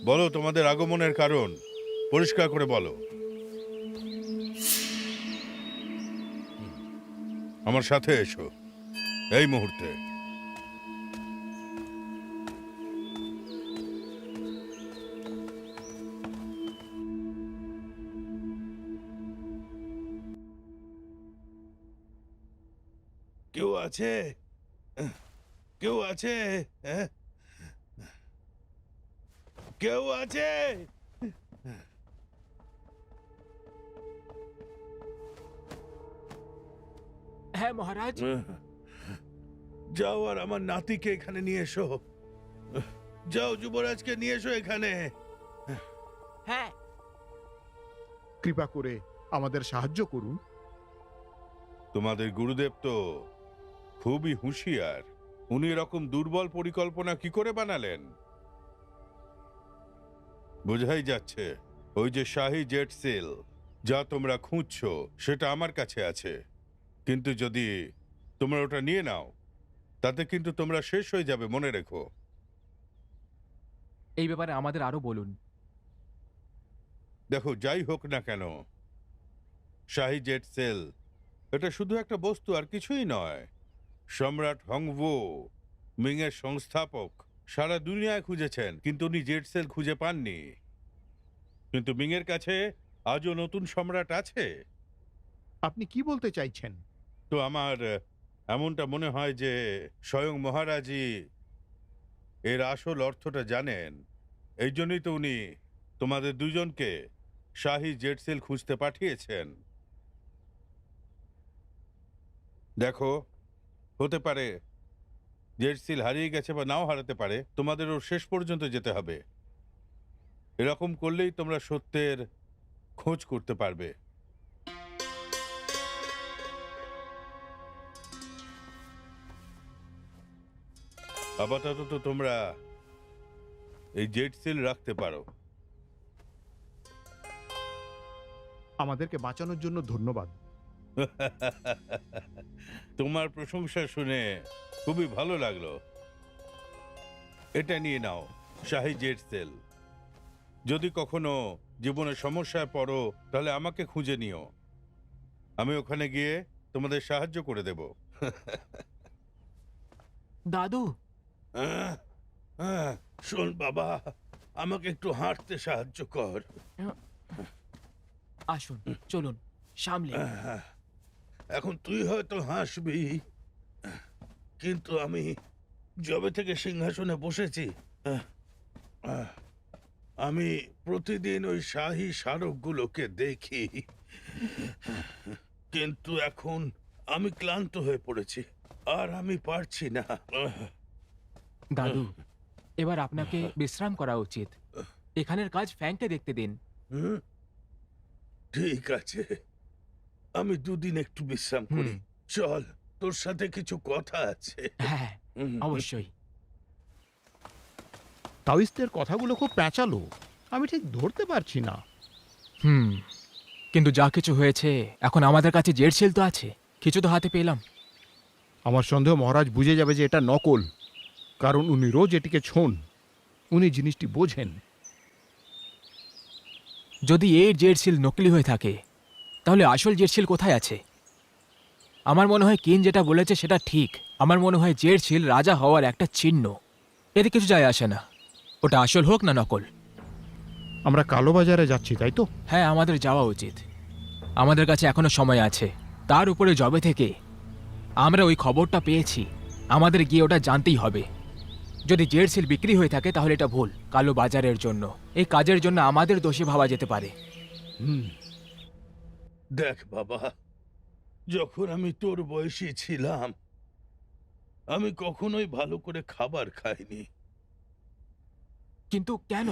বলো তোমাদের আগমনের কারণ, পরিষ্কার করে বলো। আমার সাথে এসো এই মুহূর্তে। কেউ আছে? কেউ আছে? হ্যাঁ? কেউ আছে? হ্যাঁ মহারাজ। যাও আর আমার নাতিকে এখানে নিয়ে এসো। যাও যুবরাজকে নিয়ে এসো এখানে। হ্যাঁ। কৃপা করে আমাদের সাহায্য করুন। তোমাদের গুরুদেব তো খুবই হুঁশিয়ার। উনি এরকম দুর্বল পরিকল্পনা কি করে বানালেন? বোঝাই যাচ্ছে ওই যে শাহী জেট সিল যা তোমরা খুঁজছো সেটা আমার কাছে আছে, কিন্তু যদি তোমরা ওটা নিয়ে নাও তাতে কিন্তু তোমরা শেষ হয়ে যাবে, মনে রেখো। এই ব্যাপারে আমাদের আরো বলুন। দেখো, যাই হোক না কেন, শাহী জেট সেল এটা শুধু একটা বস্তু আর কিছুই নয়। সম্রাট হংভো, মিংয়ের সংস্থাপক, সারা দুনিয়ায় খুঁজেছেন কিন্তু উনি জেট সেল খুঁজে পাননি। কিন্তু মিংয়ের কাছে আজও নতুন সম্রাট আছে। আপনি কি বলতে চাইছেন? তো আমার এমনটা মনে হয় যে স্বয়ং মহারাজই এর আসল অর্থটা জানেন। এই জন্যই তো উনি তোমাদের দুজনকে শাহী জেট সেল খুঁজতে পাঠিয়েছেন। দেখো, হতে পারে জেট সিল হারিয়ে গেছে বা নাও হারাতে পারে, তোমাদের ওর শেষ পর্যন্ত যেতে হবে। এরকম করলেই তোমরা সত্যের খোঁজ করতে পারবে। আপাতত তো তোমরা এই জেট সিল রাখতে পারো। আমাদেরকে বাঁচানোর জন্য ধন্যবাদ। তোমার প্রশংসা শুনে খুবই ভালো লাগলো। এটা নিয়ে নাও, শাহী জেট সেল। যদি কখনো জীবনে সমস্যায় পড়ো তাহলে আমাকে খুঁজে নিও, আমি ওখানে গিয়ে তোমাদের সাহায্য করে দেব। দাদু। শোন বাবা, আমাকে একটু হাঁটতে সাহায্য কর। আসুন, চলুন সামলে। এখন তুই হয়তো হাসবি, কিন্তু আমি যবে থেকে সিংহাসনে বসেছি আমি প্রতিদিন ওই শাহী স্মারকগুলোকে দেখি, কিন্তু এখন আমি ক্লান্ত হয়ে পড়েছি আর আমি পারছি না। দাদু, এবার আপনাকে বিশ্রাম করা উচিত। এখানের কাজ ফ্যাংকে দেখতে দিন। হুম, ঠিক আছে, আমি দুদিন একটু বিশ্রাম করি। চল, তোর সাথে কিছু কথা আছে। হ্যাঁ, অবশ্যই। তাওয়িস্টের কথাগুলো খুব প্যাঁচালো, আমি ঠিক ধরতে পারছি না। কিন্তু যা কিছু হয়েছে, এখন আমাদের কাছে জেট সিল তো আছে, কিছু তো হাতে পেলাম। আমার সন্দেহ মহারাজ বুঝে যাবে যে এটা নকল, কারণ উনি রোজ এটিকে ছোঁন। উনি জিনিসটি বোঝেন। যদি এই জেট সিল নকলি হয়ে থাকে তাহলে আসল জেট সিল কোথায় আছে? আমার মনে হয় কিন যেটা বলেছে সেটা ঠিক। আমার মনে হয় জেট সিল রাজা হওয়ার একটা চিহ্ন। এতে কিছু যায় আসে না ওটা আসল হোক না নকল। আমরা কালোবাজারে যাচ্ছি, তাই তো? হ্যাঁ, আমাদের যাওয়া উচিত। আমাদের কাছে এখনো সময় আছে। তার উপরে জবে থেকে আমরা ওই খবরটা পেয়েছি, আমাদের গিয়ে ওটা জানতেই হবে। যদি জেট সিল বিক্রি হয়ে থাকে তাহলে এটা ভুল, কালো বাজারের জন্য। এই কাজের জন্য আমাদের দোষী ভাবা যেতে পারে। দেখ বাবা, যখন আমি তোর বয়সী ছিলাম আমি কখনোই ভালো করে খাবার খাইনি। কিন্তু কেন?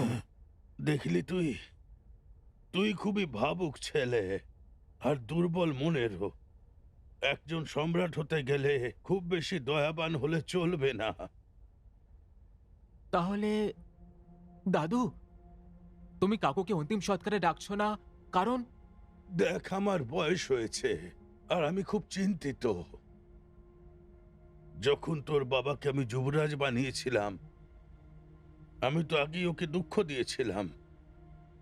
দেখলি, তুই তুই খুবই ভাবুক ছেলে আর দুর্বল মনেরও। একজন সম্রাট হতে গেলে খুব বেশি দয়াবান হলে চলবে না। তাহলে দাদু, তুমি কাকুকে অন্তিম সৎকারে ডাকছো না কারণ? দেখ, আমার বয়স হয়েছে আর আমি খুব চিন্তিত। যখন তোর বাবাকে আমি যুবরাজ বানিয়েছিলাম, আমি তো আগেই ওকে দুঃখ দিয়েছিলাম।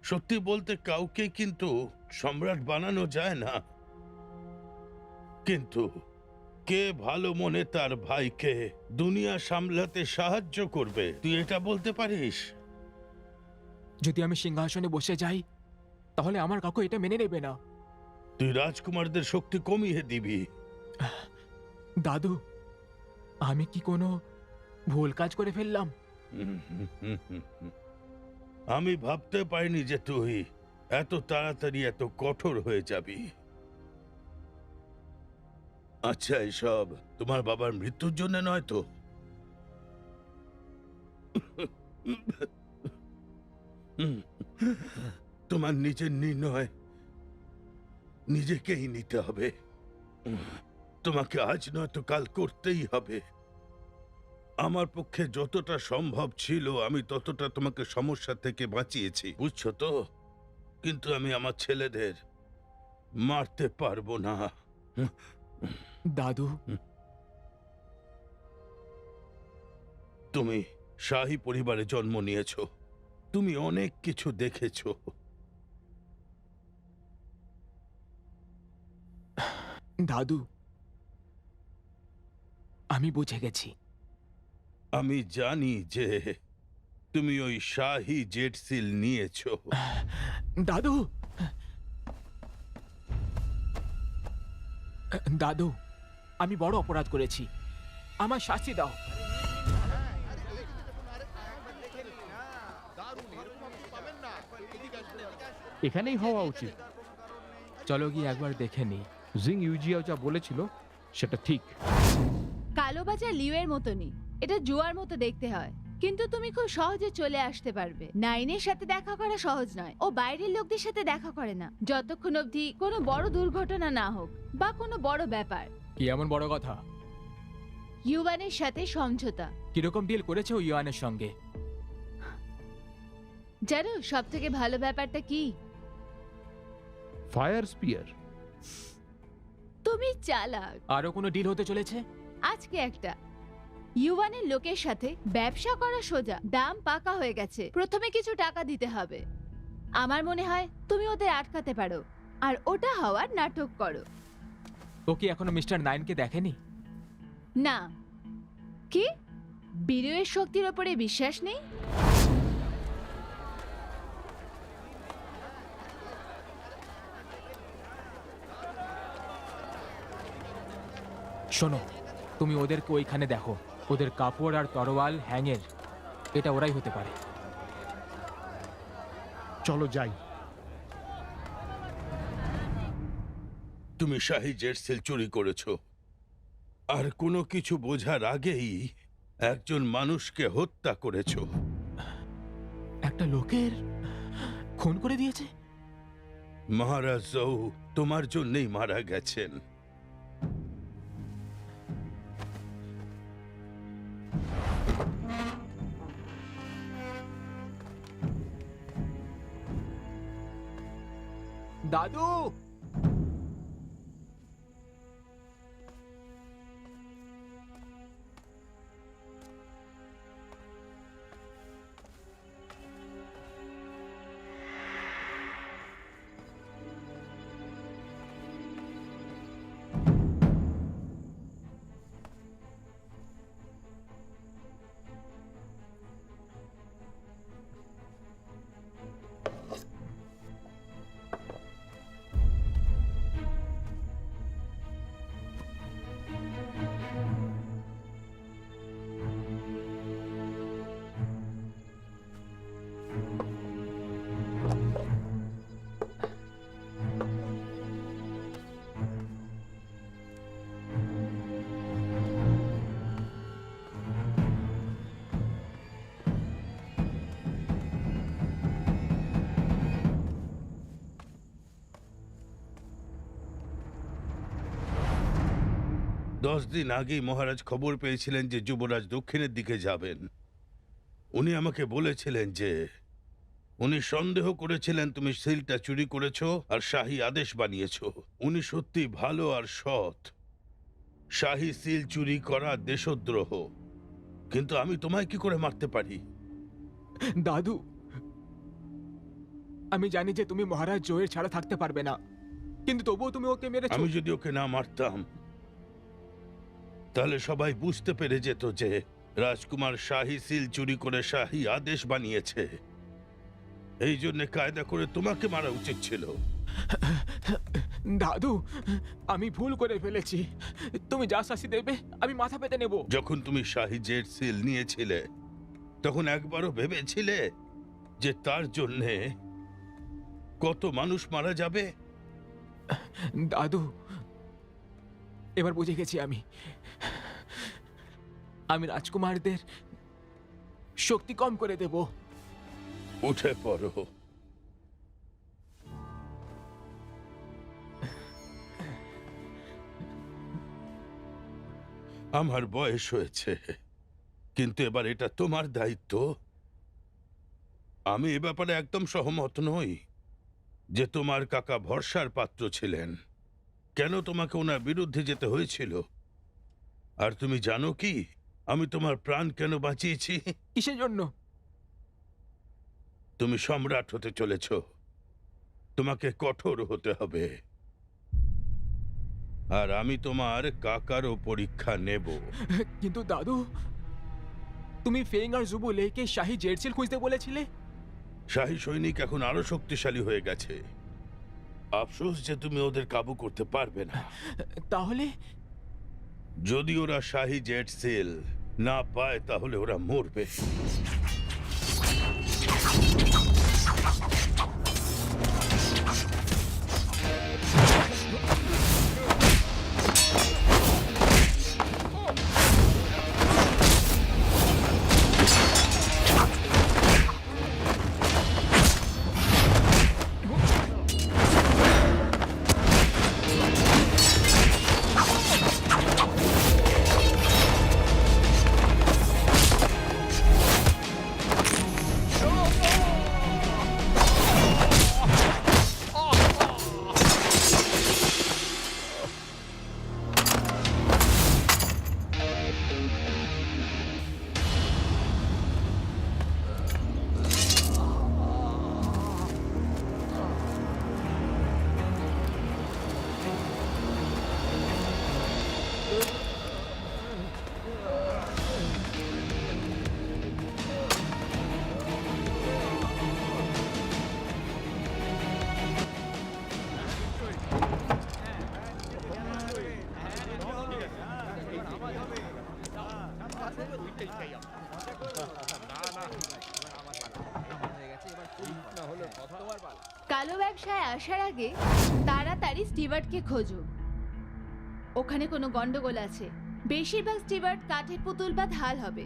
সত্যি বলতে কাউকে কিন্তু সম্রাট বানানো যায় না, কিন্তু কে ভালো মনে তার ভাইকে দুনিয়া সামলাতে সাহায্য করবে, তুই এটা বলতে পারিস? যদি আমি সিংহাসনে বসে যাই তাহলে আমার কাকু এটা মেনে নেবে না। তুই রাজকুমারদের শক্তি কমিয়ে দিবি। দাদু, আমি কি কোনো ভুল কাজ করে ফেললাম? আমি ভাবতে পারিনি যে তুই এত তাড়াতাড়ি এত কঠোর হয়ে যাবি। আচ্ছা, এসব তোমার বাবার মৃত্যুর জন্য নয় তো? তোমার নিজের নির্ণয় নিজেকেই নিতে হবে। তোমাকে আজ নয়তো কাল করতেই হবে। আমার পক্ষে যতটা সম্ভব ছিল আমি ততটা তোমাকে সমস্যা থেকে বাঁচিয়েছি, বুঝছো তো? কিন্তু আমি আমার ছেলেদের মারতে পারবো না। দাদু, তুমি শাহী পরিবারে জন্ম নিয়েছো, তুমি অনেক কিছু দেখেছো। দাদু, আমি বুঝে গেছি। আমি জানি যে তুমি ওই শাহী জেট সিল নিয়েছো। দাদু, দাদু, আমি বড় অপরাধ করেছি, আমার শাস্তি দাও। এখানেই হওয়া উচিত। চলো গিয়ে একবার দেখে নি। জিং ইউজিয়াও যা বলেছিল সেটা ঠিক। কালোবাজার লিওয়ের মতনই, এটা জুয়ার মতো দেখতে হয়, কিন্তু তুমি খুব সহজে চলে আসতে পারবে। নাইনের সাথে দেখা করা সহজ নয়, ও বাইরের লোকদের সাথে দেখা করে না যতক্ষণ অবধি কোনো বড় দুর্ঘটনা না হোক বা কোনো বড় ব্যাপার। কি এমন বড় কথা? ইউয়ানের সাথে সমঝোতা। কিরকম ডিল করেছে ও ইউয়ানের সঙ্গে? জানো সব থেকে ভালো ব্যাপারটা কি? Fire spear. তুমি চালাক। আরো কোনো ডিল হতে চলেছে? আজকে একটা ইউয়ানের লোকের সাথে ব্যবসা করা সোজা, দাম পাকা হয়ে গেছে, প্রথমে কিছু টাকা দিতে হবে। আমার মনে হয় তুমি ওদের আটকাতে পারো, আর ওটা হওয়ার নাটক করো। ও কি এখনো মিস্টার নাইনকে দেখেনি? না। কি বিরয়ের শক্তির ওপরে বিশ্বাস নেই? শোনো, তুমি ওদেরকে ওইখানে দেখো, ওদের কাপড় আর তরোয়াল হ্যাঙের, এটা ওরাই হতে পারে। চলো যাই। তুমি শাহী জেট সিল চুরি করেছো, আর কোনো কিছু বোঝার আগেই একজন মানুষকে হত্যা করেছো। একটা লোকের খুন করে দিয়েছে? মহারাজ জৌ তোমার জন্যই মারা গেছেন। দাদু, 10 দিন আগেই মহারাজ খবর পেয়েছিলেন যে যুবরাজ দক্ষিণের দিকে যাবেন। উনি আমাকে বলেছিলেন যে উনি সন্দেহ করেছিলেন তুমি সিলটা চুরি করেছো আর শাহী আদেশ বানিয়েছো। উনি সত্যি ভালো আর সৎ। শাহী সিল চুরি করা দেশদ্রোহ, কিন্তু আমি তোমায় কি করে মারতে পারি? দাদু, আমি জানি যে তুমি মহারাজ জয়ের ছাড়া থাকতে পারবে না, কিন্তু তবুও তুমি ওকে মেরেছো। আমি যদি ওকে না মারতাম তাহলে সবাই বুঝতে পেরে যেত যে রাজকুমার শাহী সিল চুরি করে শাহী আদেশ বানিয়েছে। এই জন্য কায়দা করে তোমাকে মারা উচিত ছিল। দাদু, আমি ভুল করে ফেলেছি। তুমি যা শাস্তি দেবে আমি মাথা পেতে নেব। যখন তুমি শাহী জেড সিল নিয়েছিলে তখন একবারও ভেবেছিলে যে তার জন্যে কত মানুষ মারা যাবে? দাদু, এবার বুঝে গেছি আমি রাজকুমারদের শক্তি কম করে দেব। উঠে পড়ো। আমার বয়স হয়েছে, কিন্তু এবার এটা তোমার দায়িত্ব। আমি এ ব্যাপারে একদম সহমত নই যে তোমার কাকা ভরসার পাত্র ছিলেন। কেন তোমাকে ওনার বিরুদ্ধে যেতে হয়েছিল? আর তুমি জানো কি আমি তোমার প্রাণ কেন বাঁচিয়েছি? কিসের জন্য? তুমি সম্রাট হতে চলেছ, তোমাকে কঠোর হতে হবে। আর আমি তোমার কাকারও পরীক্ষা নেব। কিন্তু দাদু, তুমি ফেং আর জুবু লেকে শাহী জেডসিল খুঁজতে বলেছিলে। শাহী সৈনিক এখন আরো শক্তিশালী হয়ে গেছে। আফসোস যে তুমি ওদের কাবু করতে পারবে না। তাহলে যদি ওরা শাহী জেড সিল না পায় তাহলে ওরা মরবে। কালো ব্যবসায় আসার আগে তাড়াতাড়ি স্টিভার্টকে খোঁজো। ওখানে কোনো গন্ডগোল আছে। বেশিরভাগ স্টিভার্ট কাঠের পুতুল বা ঢাল হবে,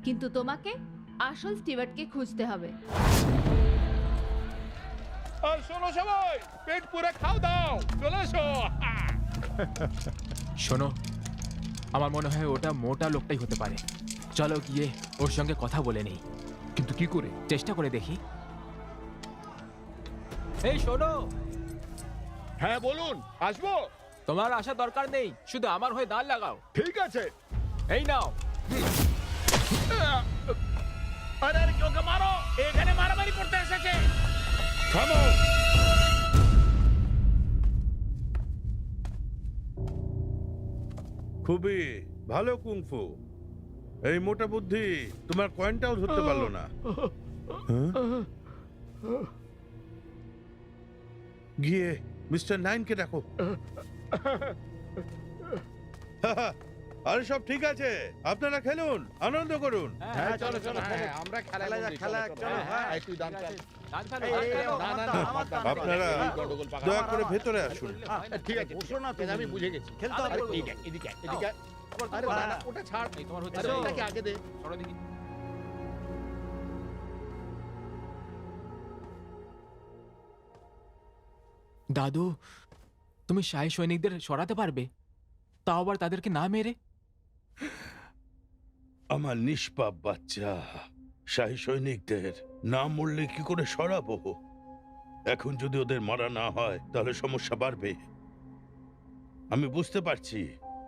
কিন্তু তোমাকে আসল স্টিভার্টকে খুঁজতে হবে। আর শোনো সবাই, পেট পুরো খাও দাও, চলে এসো। শোনো, আমার মনে হয় ওটা মোটা লোকটাই হতে পারে। চলো গিয়ে ওর সঙ্গে কথা বলে নেই। কিন্তু কি করে? চেষ্টা করে দেখি। এই শোনো, হ্যাঁ বলুন, আসবো। তোমার আসার দরকার নেই, শুধু আমার হয়ে দাঁড় লাগাও। ঠিক আছে। এই নাও। আরে আরে, ওকে মারো, এখানে মারামারি করতে এসেছে। থামো। খুবই ভালো কুংফু। এই মোটা বুদ্ধি তোমার কয়েনটাও ধরতে পারলো না। হ্যাঁ? গিয়ে মিস্টার নাইনকে ডাকো। আরে সব ঠিক আছে, আপনারা খেলুন, আনন্দ করুন। হ্যাঁ চলো চলো, হ্যাঁ আমরা খেলা চলো। হ্যাঁ তুই দান কর। না না না, আপনারা দয়া করে ভেতরে আসুন। ঠিক আছে, বসো না, আমি বুঝে গেছি। খেলতে হবে। এদিকে এদিকে এদিকে। আরে না না, ওটা ছাড়। তোমার হচ্ছে আরে ওটাকে আগে দে। সরো দেখি। দাদু, তুমি শাহী সৈনিকদের সরাতে পারবে? তাও আবার তাদেরকে না মেরে। আমার নিষ্পাপ বাচ্চা শাহী সৈনিকদের না মরলে কি করে সরাবো? এখন যদি ওদের মারা না হয় তাহলে সমস্যা বাড়বে। আমি বুঝতে পারছি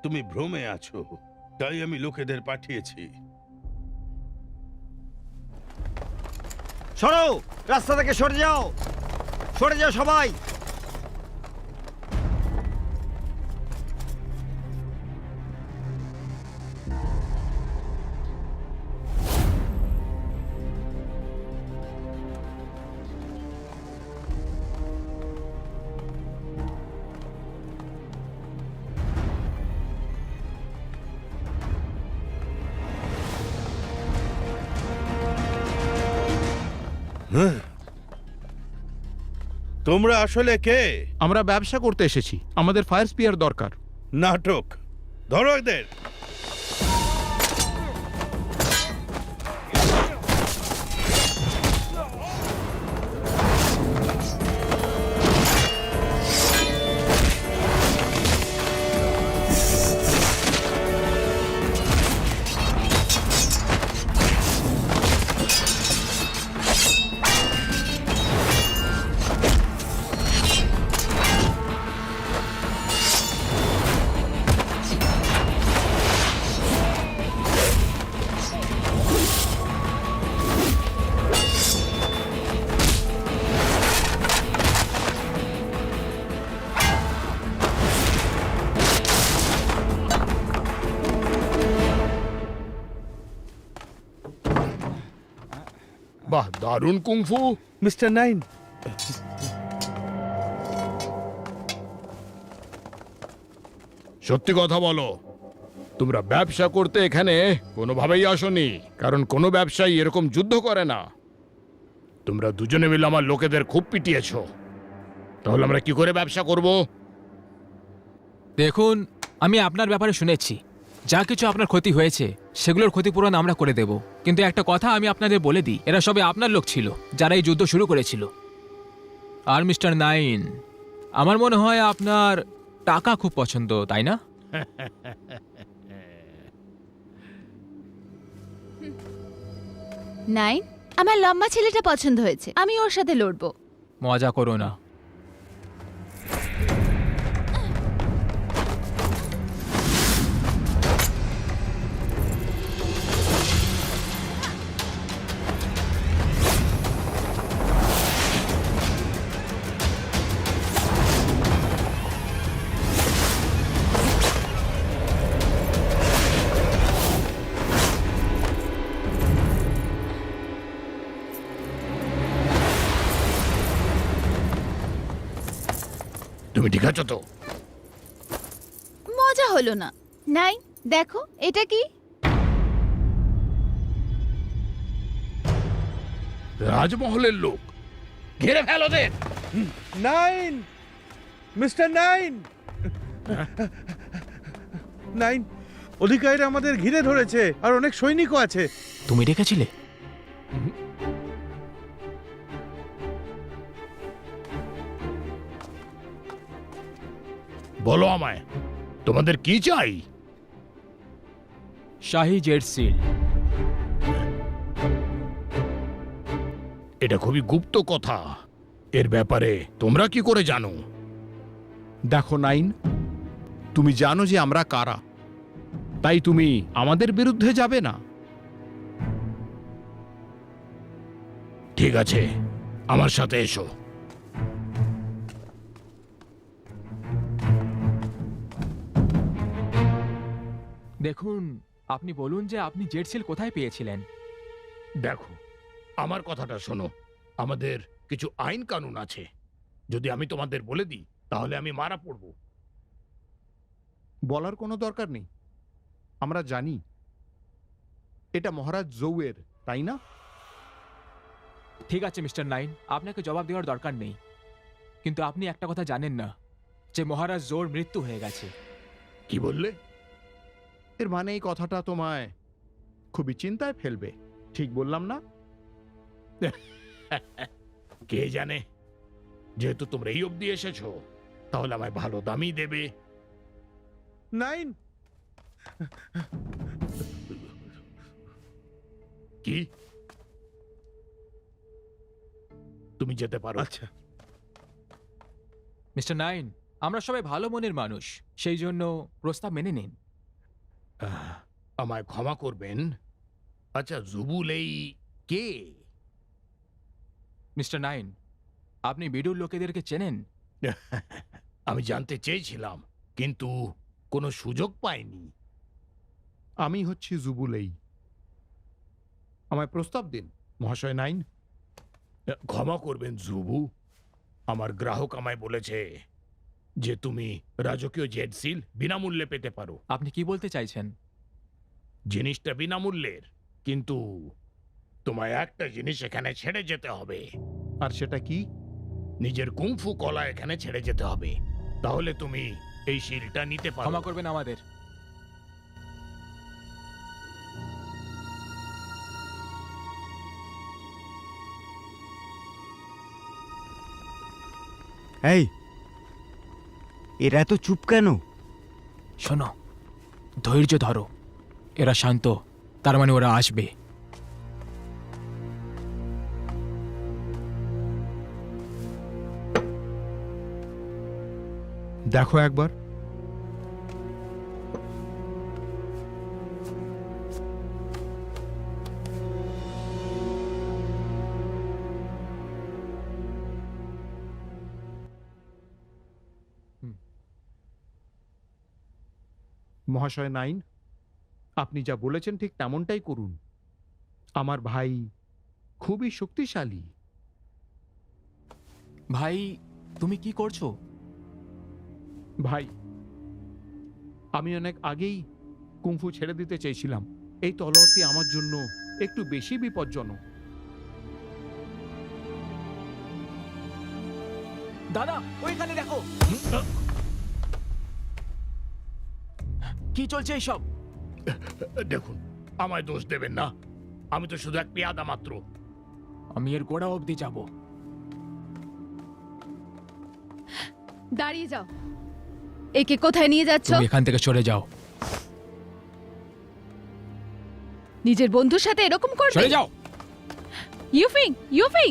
তুমি ভ্রমে আছো, তাই আমি লোকেদের পাঠিয়েছি। সরো, রাস্তা থেকে সরে যাও, সরে যাও সবাই। তোমরা আসলে কে? আমরা ব্যবসা করতে এসেছি, আমাদের ফায়ার স্পিয়ার দরকার। নাটক! ধরো এদের। বাহ, দারুণ কুংফু। মিস্টার নাইন, সত্যি কথা বলো, তোমরা ব্যবসা করতে এখানে কোনোভাবেই আসোনি, কারণ কোনো ব্যবসায়ী এরকম যুদ্ধ করে না। তোমরা দুজনে মিলে আমার লোকেদের খুব পিটিয়েছো, তাহলে আমরা কি করে ব্যবসা করব? দেখুন, আমি আপনার ব্যাপারে শুনেছি, যা কিছু আপনার ক্ষতি হয়েছে সেগুলোর ক্ষতিপূরণ আমরা করে দেব। কিন্তু একটা কথা আমি আপনাদের বলে দিই, এরা সবে আপনার লোক ছিল যারা এই যুদ্ধ শুরু করেছিল। আর মিস্টার নাইন, আমার মনে হয় আপনার টাকা খুব পছন্দ, তাই না? নাইন, আমার লম্বা ছেলেটা পছন্দ হয়েছে, আমি ওর সাথে লড়বো। মজা করো না। তুমি ঠিক আছো তো? মজা হলো না। নাইন, দেখো এটা কি? রাজমহলের লোক, ঘিরে ফেলো ওদের। নাইন, মিস্টার নাইন, নাইন, অধিকারীরা আমাদের ঘিরে ধরেছে আর অনেক সৈনিকও আছে। তুমি ডেকেছিলে? বলো আমায়, তোমাদের কি চাই? শাহী জেড সিল। এটা খুবই গুপ্ত কথা, এর ব্যাপারে তোমরা কি করে জানো? দেখো নাইন, তুমি জানো যে আমরা কারা, তাই তুমি আমাদের বিরুদ্ধে যাবে না। ঠিক আছে, আমার সাথে এসো। দেখুন, আপনি বলুন যে আপনি জেড সিল কোথায় পেয়েছিলেন। দেখো, আমার কথাটা শোনো, আমাদের কিছু আইন কানুন আছে। যদি আমি তোমাদের বলে দিই তাহলে আমি মারা পড়ব। বলার কোনো দরকার নেই, আমরা জানি এটা মহারাজ জৌয়ের, তাই না? ঠিক আছে মিস্টার নাইন, আপনাকে জবাব দেওয়ার দরকার নেই, কিন্তু আপনি একটা কথা জানেন না যে মহারাজ জোর মৃত্যু হয়ে গেছে। কি বললে? এর মানে এই কথাটা তোমায় খুবই চিন্তায় ফেলবে, ঠিক বললাম না? কে জানে, যেহেতু তোমরা এই অবধি এসেছো তাহলে আমায় ভালো দামই দেবে। নাইন, কি তুমি যেতে পারো। আচ্ছা। মিস্টার নাইন, আমরা সবাই ভালো মনের মানুষ, সেই জন্য প্রস্তাব মেনে নিন। আমায় ক্ষমা করবেন। আচ্ছা, জুবুল এই কে? মিস্টার নাইন, আপনি বিডুর লোকেদেরকে চেনেন? আমি জানতে চেয়েছিলাম, কিন্তু কোনো সুযোগ পাইনি। আমি হচ্ছি জুবুলেই। আমায় প্রস্তাব দিন মহাশয় নাইন। ক্ষমা করবেন জুবু, আমার গ্রাহক আমায় বলেছে যে তুমি রাজকীয় জেড সিল বিনামূল্যে পেতে পারো। আপনি কি বলতে চাইছেন? জিনিসটা বিনামূল্যের, কিন্তু তোমায় একটা জিনিস এখানে ছেড়ে যেতে হবে। আর সেটা কি? নিজের কুংফু কলা এখানে ছেড়ে যেতে হবে, তাহলে তুমি এই শিলটা নিতে পারো। ক্ষমা করবেন আমাদের। এই, এরা এত চুপ কেন? শোনো, ধৈর্য ধরো, এরা শান্ত, তার মানে ওরা আসবে। দেখো একবার। মহাশয় নাইন, আপনি যা বলেছেন ঠিক তেমনটাই করুন। আমার ভাই খুবই শক্তিশালী। ভাই, তুমি কি করছো? ভাই, আমি অনেক আগেই কুংফু ছেড়ে দিতে চেয়েছিলাম। এই তলোয়ারটি আমার জন্য একটু বেশি বিপজ্জনক। দাদা, ওইখানে দেখো। কি চলছে এইসব? দেখুন, আমায় দোষ দেবেন না, আমি তো শুধু এক পেয়াদা মাত্র। আমি এর গোড়া অবধি যাব। দাঁড়িয়ে যাও। একে কোথায় নিয়ে যাচ্ছ? তুমি এখান থেকে সরে যাও। নিজের বন্ধুর সাথে এরকম করবে? সরে যাও। ইউফিং, ইউফিং,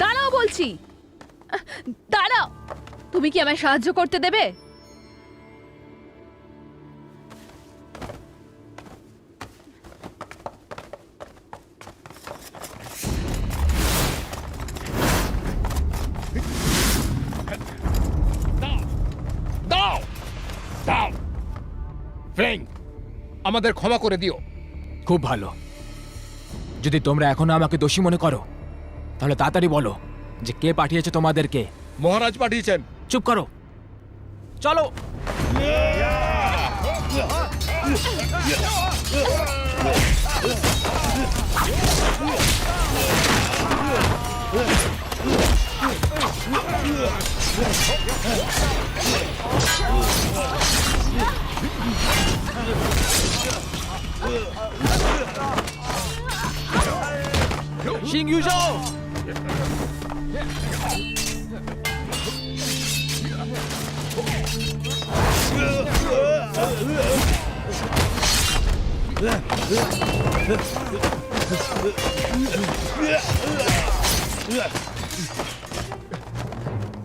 দাঁড়াও বলছি। দাঁড়াও। তুমি কি আমায় সাহায্য করতে দেবে? দাও দাও, ফ্রেং, আমাদের ক্ষমা করে দিও। খুব ভালো। যদি তোমরা এখনো আমাকে দোষী মনে করো, তাহলে তাড়াতাড়ি বলো যে কে পাঠিয়েছে তোমাদেরকে। মহারাজ পাঠিয়েছেন। চুপ করো, চলো। সিং ইউজো,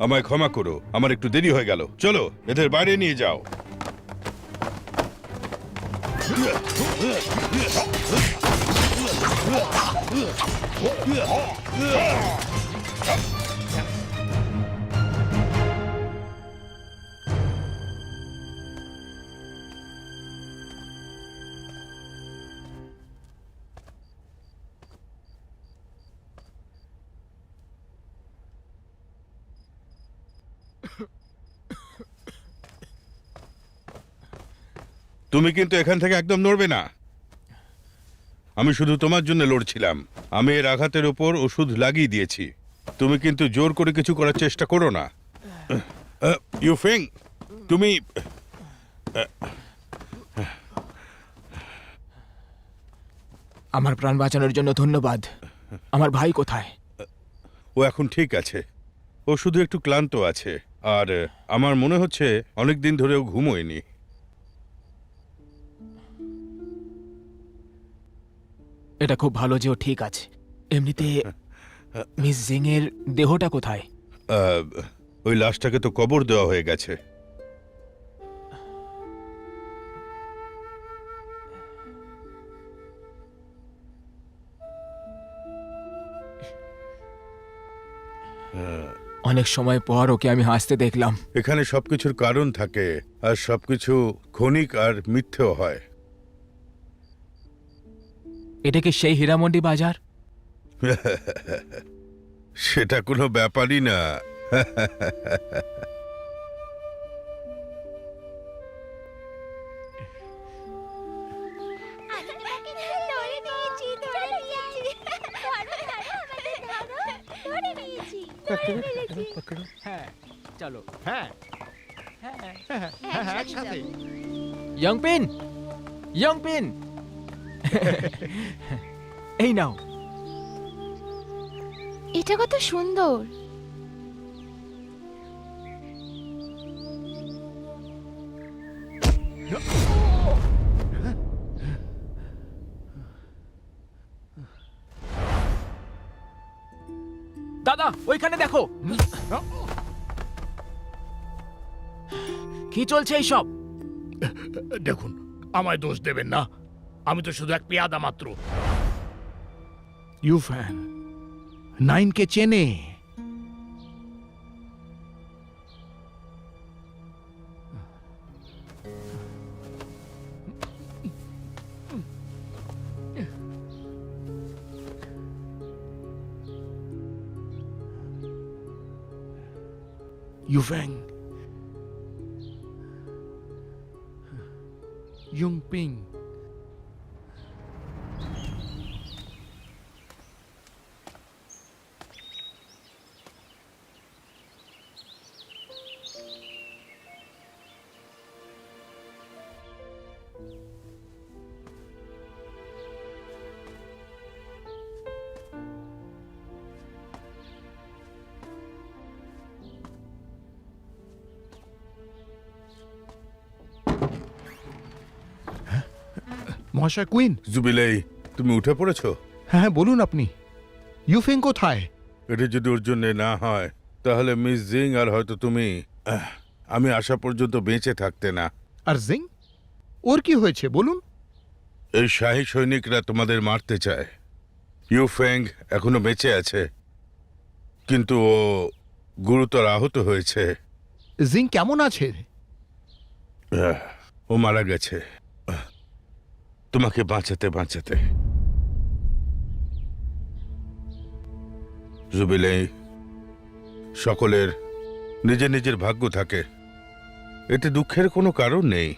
আমায় ক্ষমা করো, আমার একটু দেরি হয়ে গেল। চলো, এদের বাইরে নিয়ে যাও। তুমি কিন্তু এখান থেকে একদম নড়বে না। আমি শুধু তোমার জন্য লড়ছিলাম। আমি এর আঘাতের উপর ওষুধ লাগিয়ে দিয়েছি। তুমি কিন্তু জোর করে কিছু করার চেষ্টা করো না। ইউফেং, তুমি আমার প্রাণ বাঁচানোর জন্য ধন্যবাদ। আমার ভাই কোথায়? ও এখন ঠিক আছে। ও শুধু একটু ক্লান্ত আছে, আর আমার মনে হচ্ছে অনেক দিন ধরে ও ঘুমোয়নি। এটা খুব ভালো যে ও ঠিক আছে। এমনিতে মিস জিং এর দেহটা কোথায়? ওই লাশটাকে তো কবর দেওয়া হয়ে গেছে। অনেক সময় পর ওকে আমি হাসতে দেখলাম। এখানে সবকিছুর কারণ থাকে, আর সবকিছু ক্ষণিক আর মিথ্যেও হয়। এটা কি সেই হীরামন্ডি বাজার? সেটা কোনো ব্যাপারই না। হ্যাঁ চলো। হ্যাঁ একসাথে। ইয়ংপিন, ইয়ংপিন, এই নাও। এটা কত সুন্দর। দাদা ওইখানে দেখো। কি চলছে এইসব? দেখুন, আমায় দোষ দেবেন না, আমি তো শুধু এক পেয়াদা মাত্র। ইউফ্যাং 9 কে চেনে। ইউফ্যাং, ইয়ংপিং, মহাশয় কুইন। জুবিলেই, তুমি উঠে পড়েছো? হ্যাঁ বলুন আপনি। ইউফেং কোথায়? এটা যদি ওর জন্য না হয় তাহলে মিস জিং আর হয়তো তুমি আমি আসা পর্যন্ত বেঁচে থাকতে না। আর জিং, ওর কি হয়েছে বলুন? এই শাহী সৈনিকরা তোমাদের মারতে চায়। ইউফেং এখনো বেঁচে আছে, কিন্তু ও গুরুতর আহত হয়েছে। জিং কেমন আছে? ও মারা গেছে তোমাকে বাঁচাতে বাঁচাতে। জুবিলেই, সকলের নিজের নিজের ভাগ্য থাকে, এতে দুঃখের কোনো কারণ নেই।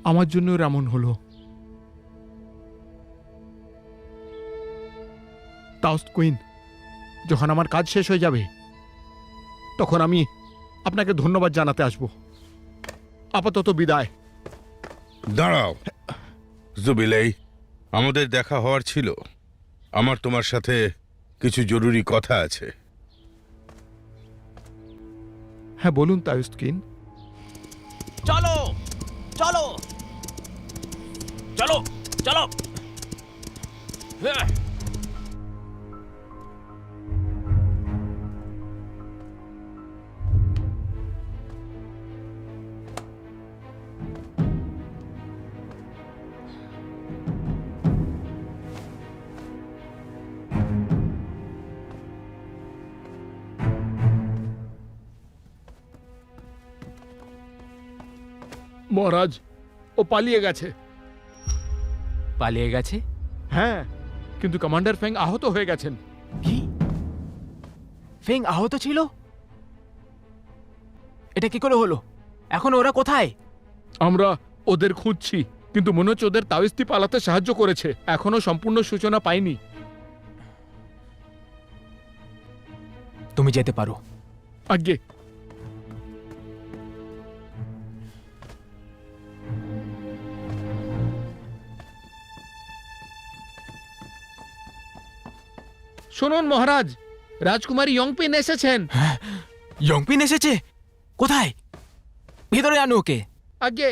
আমার জন্য এমন হলো। তাওস্ট কুইন, যখন আমার কাজ শেষ হয়ে যাবে তখন আমি আপনাকে ধন্যবাদ জানাতে আসব। আপাতত বিদায়। দাঁড়াও জুবিলেই, আমাদের দেখা হওয়ার ছিল। আমার তোমার সাথে কিছু জরুরি কথা আছে। হ্যাঁ বলুন তাওস্ট কুইন। চলো চলো চলো চলো। হ্যাঁ। মহারাজ, ও পালিয়ে গেছে। পালিয়ে গেছে? হ্যাঁ, কিন্তু কমান্ডার ফেং আহত হয়ে গেছেন। কি? ফেং আহত ছিল? এটা কি করে হলো? এখন ওরা কোথায়? আমরা ওদের খুঁজছি, কিন্তু মনে হচ্ছে ওদের তাওস্তি পালাতে সাহায্য করেছে। এখনো সম্পূর্ণ সূচনা পাইনি। তুমি যেতে পারো। আজ্ঞে। শুনুন মহারাজ, রাজকুমারী ইয়ংপিন এসেছেন। ইয়ংপিন এসেছে? কোথায়? ভিতরে আনো ওকে। আজ্ঞে।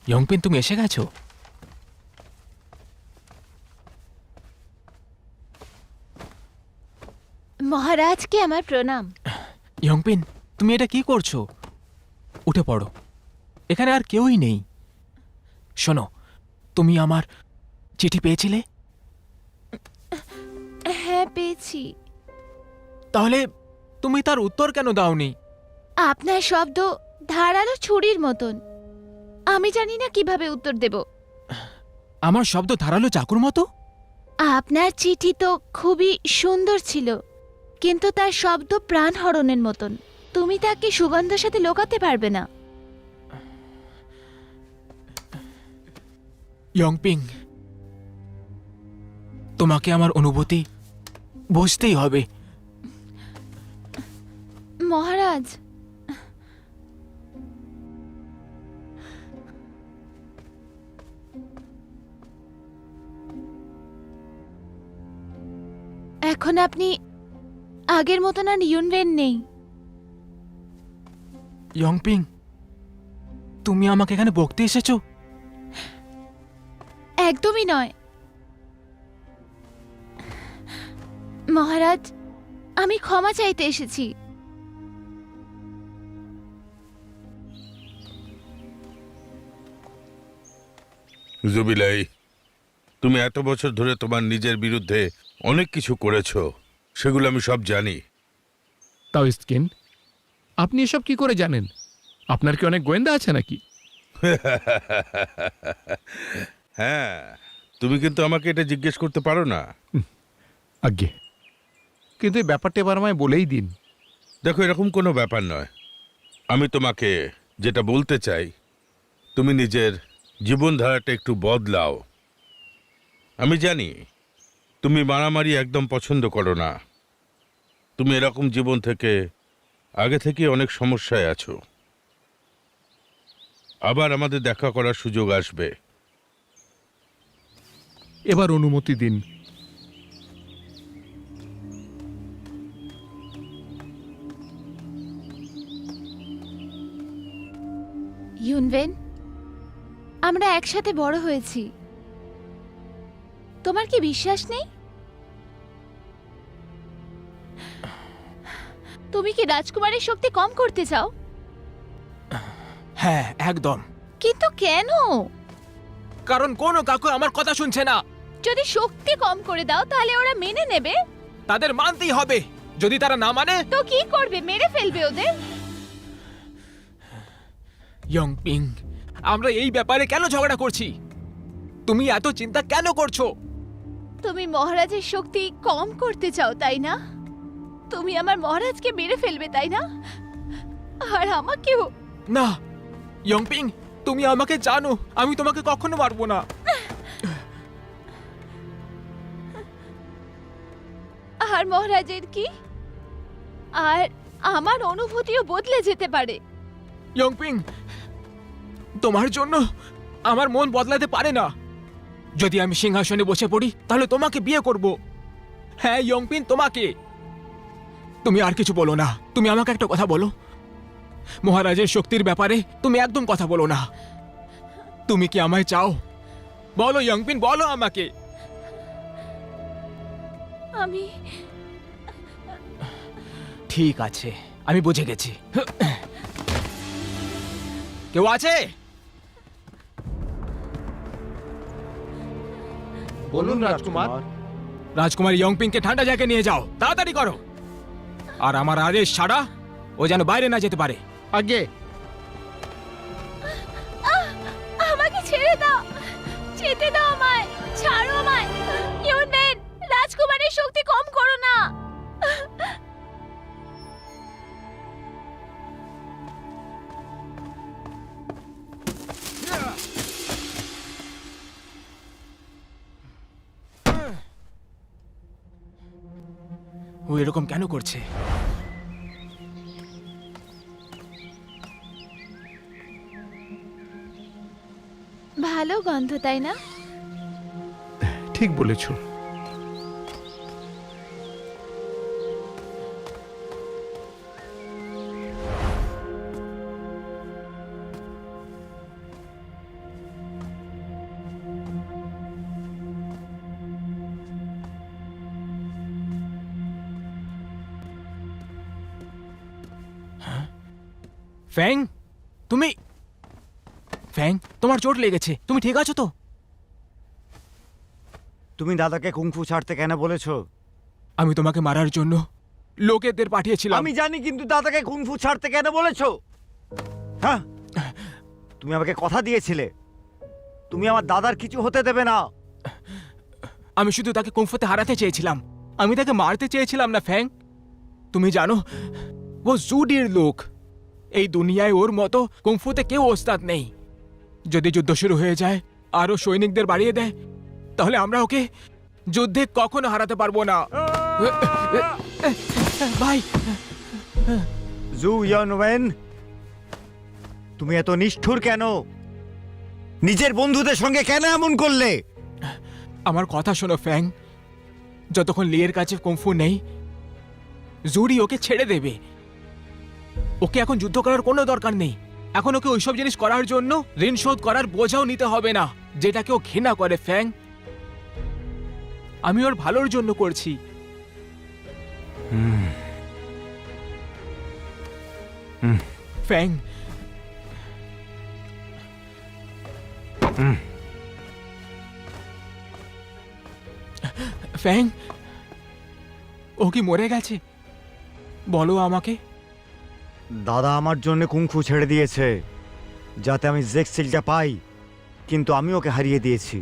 ইয়ংপিন, তুমি এসে গেছো? মহারাজকে আমার প্রণাম। ইয়ংপিন, তুমি এটা কি করছো? উঠে পড়ো, এখানে আর কেউই নেই। শোনো, তুমি আমার চিঠি পেয়েছিলে? হ্যাঁ, পেয়েছি। তাহলে তুমি তার উত্তর কেন দাওনি? আপনার শব্দ ধারালো ছুরির মতন। আমি জানি না কিভাবে উত্তর দেব। আমার শব্দ ধারালো চাকুর মতো? আপনার চিঠি তো খুবই সুন্দর ছিল, কিন্তু তার শব্দ প্রাণহরণের মতন। তুমি তাকে সুগন্ধের সাথে লোকাতে পারবে না। ইয়ংপিং, তোমাকে আমার অনুভূতি বুঝতেই হবে। মহারাজ, এখন আপনি আগের মতন আর ইউনভেন নেই। ইয়ংপিং, তুমি আমাকে এখানে বকতে এসেছো? একদমই নয় মহারাজ, আমি ক্ষমা চাইতে এসেছি। জুবিলাই, তুমি এত বছর ধরে তোমার নিজের বিরুদ্ধে অনেক কিছু করেছো, সেগুলো আমি সব জানি। তাও স্কিন, আপনি এসব কি করে জানেন? আপনার কি অনেক গোয়েন্দা আছে নাকি? হ্যাঁ, তুমি কিন্তু আমাকে এটা জিজ্ঞেস করতে পারো না। আজ্ঞে, কিন্তু এই ব্যাপারটা এবার আমায় বলেই দিন। দেখো, এরকম কোনো ব্যাপার নয়। আমি তোমাকে যেটা বলতে চাই, তুমি নিজের জীবনধারাটা একটু বদলাও। আমি জানি তুমি মারামারি একদম পছন্দ করো না। তুমি এরকম জীবন থেকে আগে থেকে অনেক সমস্যায় আছো। আবার আমাদের দেখা করার সুযোগ আসবে। এবার অনুমতি দিন। ইউনভেন, আমরা একসাথে বড় হয়েছি। তোমার কি বিশ্বাস নেই? তুমি কি রাজকুমারের শক্তি কম করতে চাও? হ্যাঁ, একদম। কিন্তু কেন? কারণ কোনো কাকু আমার কথা শুনছে না। যদি শক্তি কম করে দাও তাহলে ওরা মেনে নেবে। তাদের মানতেই হবে। যদি তারা না মানে, তো কি করবে? মেরে ফেলবে ওদের? ইয়ংপিং, আমরা এই ব্যাপারে কেন ঝগড়া করছি? তুমি এত চিন্তা কেন করছো? তুমি মহারাজের শক্তি কম করতে চাও, তাই না? তুমি আমার মহারাজকে মেরে ফেলবে, তাই না? আর আমাকেও। না ইয়ংপিং, তুমি আমাকে জানো, আমি তোমাকে কখনো মারবো না। আর মহারাজের কি? আর আমার অনুভূতিও বদলে যেতে পারে। ইয়ংপিং, তোমার জন্য আমার মন বদলাতে পারে না। যদি আমি সিংহাসনে বসে পড়ি তাহলে তোমাকে বিয়ে করব। হ্যাঁ ইয়ংপিং, তোমাকে। তুমি আর কিছু বলো না। তুমি আমাকে একটা কথা বলো, মহারাজের শক্তির ব্যাপারে তুমি একদম কথা বলো না। তুমি কি আমায় চাও? বলো ইয়ংপিং, বলো আমাকে। আমি ঠিক আছে, আমি বুঝে গেছি। কেউ আছে? বলুন রাজকুমার। রাজকুমার ইয়ংপিংকে ঠান্ডা জায়গায় নিয়ে যাও, তাড়াতাড়ি করো। আর আমার আদেশ ছাড়া ও যেন বাইরে না যেতে পারে। আজ্ঞে। আমাকে ছেড়ে দাও, যেতে দাও আমায়, ছাড়ো আমায়। ইউনভেন, রাজকুমারের শক্তি কম করো না। ও এরকম কেন করছে? ভালো গন্ধ, তাই না? ঠিক বলেছো। ফ্যাং, তুমি ফ্যাং, তোমার চোট লেগেছে, তুমি ঠিক আছো তো? তুমি দাদাকে কুংফু ছাড়তে কেন বলেছো? আমি তোমাকে মারার জন্য লোকেদের পাঠিয়েছিলাম। আমি জানি, কিন্তু দাদাকে কুংফু ছাড়তে কেন বলেছো? হ্যাঁ, তুমি আমাকে কথা দিয়েছিলে তুমি আমার দাদার কিছু হতে দেবে না। আমি শুধু তাকে কুংফুতে হারাতে চেয়েছিলাম, আমি তাকে মারতে চেয়েছিলাম না ফ্যাং। তুমি জানো, ও জুডির লোক। এই দুনিয়ায় ওর মতো কুংফুতে কেউ ওস্তাদ নেই। যদি যুদ্ধ শুরু হয়ে যায়, আরো সৈনিকদের বাড়িয়ে দেয়, তাহলে আমরা ওকে যুদ্ধে কখনো হারাতে পারবো না। ভাই, জু ইয়ানওয়েন, তুমি এত নিষ্ঠুর কেন? নিজের বন্ধুদের সঙ্গে কেন এমন করলে? আমার কথা শোনো ফ্যাং, যতক্ষণ লিয়ের কাছে কুংফু নেই, জুডি ওকে ছেড়ে দেবে। ওকে এখন যুদ্ধ করার কোনো দরকার নেই। এখন ওকে ওইসব জিনিস করার জন্য ঋণ শোধ করার বোঝাও নিতে হবে না, যেটাকে ও ঘৃণা করে। ফ্যাং, আমি ওর ভালোর জন্য করছি। ফ্যাং, ফ্যাং, ও কি মরে গেছে? বলো আমাকে। দাদা আমার জন্য কুংফু ছেড়ে দিয়েছে যাতে আমি জেক্সিলটা পাই, কিন্তু আমি ওকে হারিয়ে দিয়েছি।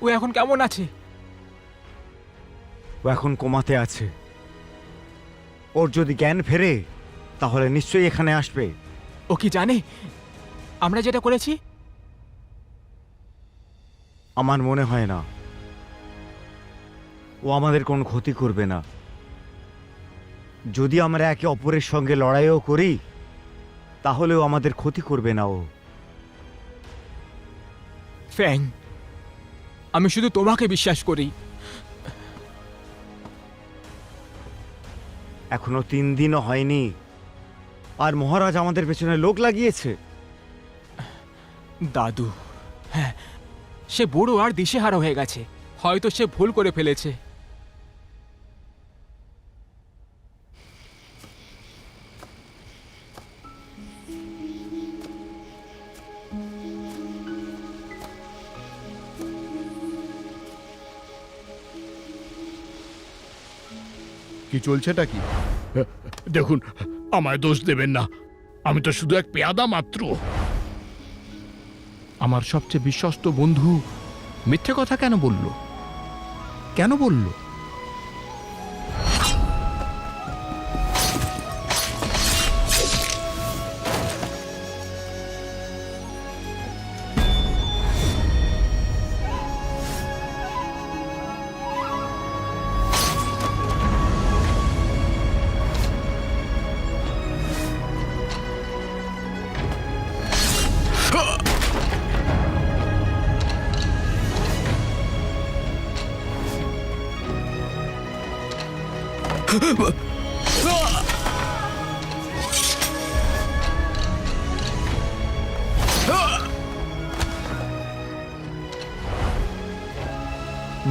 ও এখন কেমন আছে? ও এখন কোমাতে আছে। ওর যদি জ্ঞান ফেরে তাহলে নিশ্চয়ই এখানে আসবে। ও কি জানে আমরা যেটা করেছি? আমার মনে হয় না। ও আমাদের কোনো ক্ষতি করবে না। যদি আমরা একে অপরের সঙ্গে লড়াইও করি তাহলেও আমাদের ক্ষতি করবে না ও। ফ্যাং, আমি শুধু তোমাকে বিশ্বাস করি। এখনো 3 দিনও হয়নি আর মহারাজ আমাদের পেছনে লোক লাগিয়েছে। দাদু, হ্যাঁ, সে বুড়ো আর দিশেহারা হয়ে গেছে। হয়তো সে ভুল করে ফেলেছে। কি চলছেটা কি? দেখুন, আমায় দোষ দেবেন না, আমি তো শুধু এক পেয়াদা মাত্র। আমার সবচেয়ে বিশ্বস্ত বন্ধু মিথ্যে কথা কেন বলল? কেন বলল?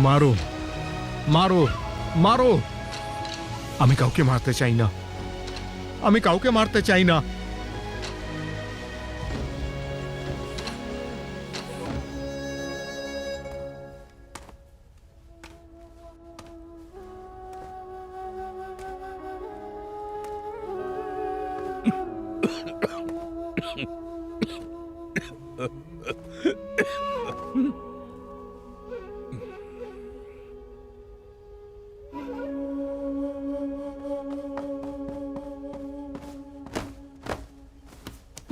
মারো, মারো, মারো! আমি কাউকে মারতে চাই না, আমি কাউকে মারতে চাই না।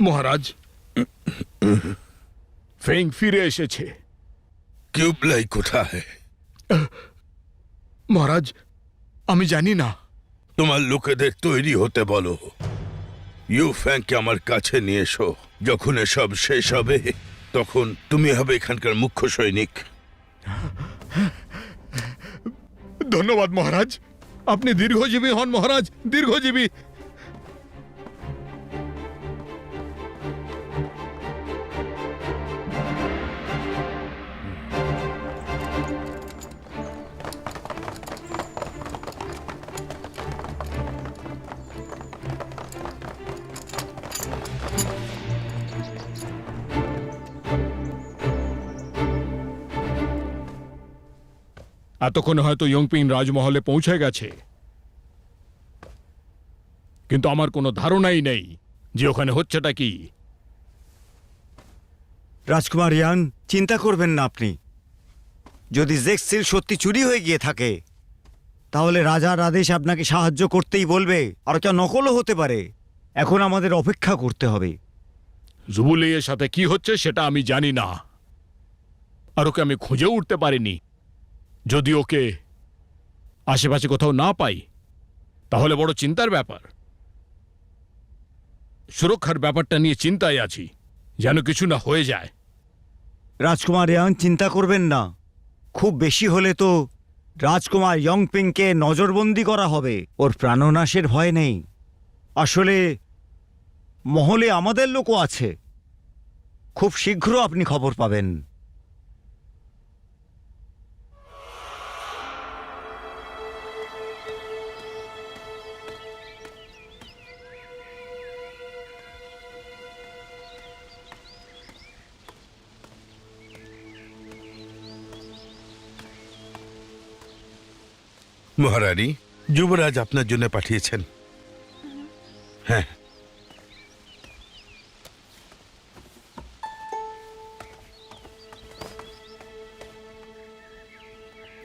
মহারাজ, ফেং ফিরে এসেছে। কিউবলাই কোথায়? মহারাজ, আমি জানি না। তোমার লোকেদের তৈরি হতে বলো। ইউ ফ্যাংকে আমার কাছে নিয়ে এসো। যখন এসব শেষ হবে তখন তুমি হবে এখানকার মুখ্য সৈনিক। ধন্যবাদ মহারাজ, আপনি দীর্ঘজীবী হন মহারাজ, দীর্ঘজীবী। এতক্ষণে হয়তো ইয়ংপিং রাজমহলে পৌঁছে গেছে, কিন্তু আমার কোনো ধারণাই নেই যে ওখানে হচ্ছেটা কি। রাজকুমার ইয়ান, চিন্তা করবেন না আপনি। যদি জেক্সিল সত্যি চুরি হয়ে গিয়ে থাকে তাহলে রাজার আদেশ আপনাকে সাহায্য করতেই বলবে, আর কেউ নকলও হতে পারে। এখন আমাদের অপেক্ষা করতে হবে। জুবুলিয়ের সাথে কি হচ্ছে সেটা আমি জানি না, আর ওকে আমি খুঁজেও উঠতে পারিনি। যদি ওকে আশেপাশে কোথাও না পাই তাহলে বড় চিন্তার ব্যাপার। সুরক্ষার ব্যাপারটা নিয়ে চিন্তায় আছি, যেন কিছু না হয়ে যায়। রাজকুমার ইয়ান, চিন্তা করবেন না। খুব বেশি হলে তো রাজকুমার ইয়ংপিংকে নজরবন্দি করা হবে, ওর প্রাণনাশের ভয় নেই। আসলে মহলে আমাদের লোকও আছে, খুব শীঘ্র আপনি খবর পাবেন। মহারানী, যুবরাজ আপনার জন্য পাঠিয়েছেন। হ্যাঁ,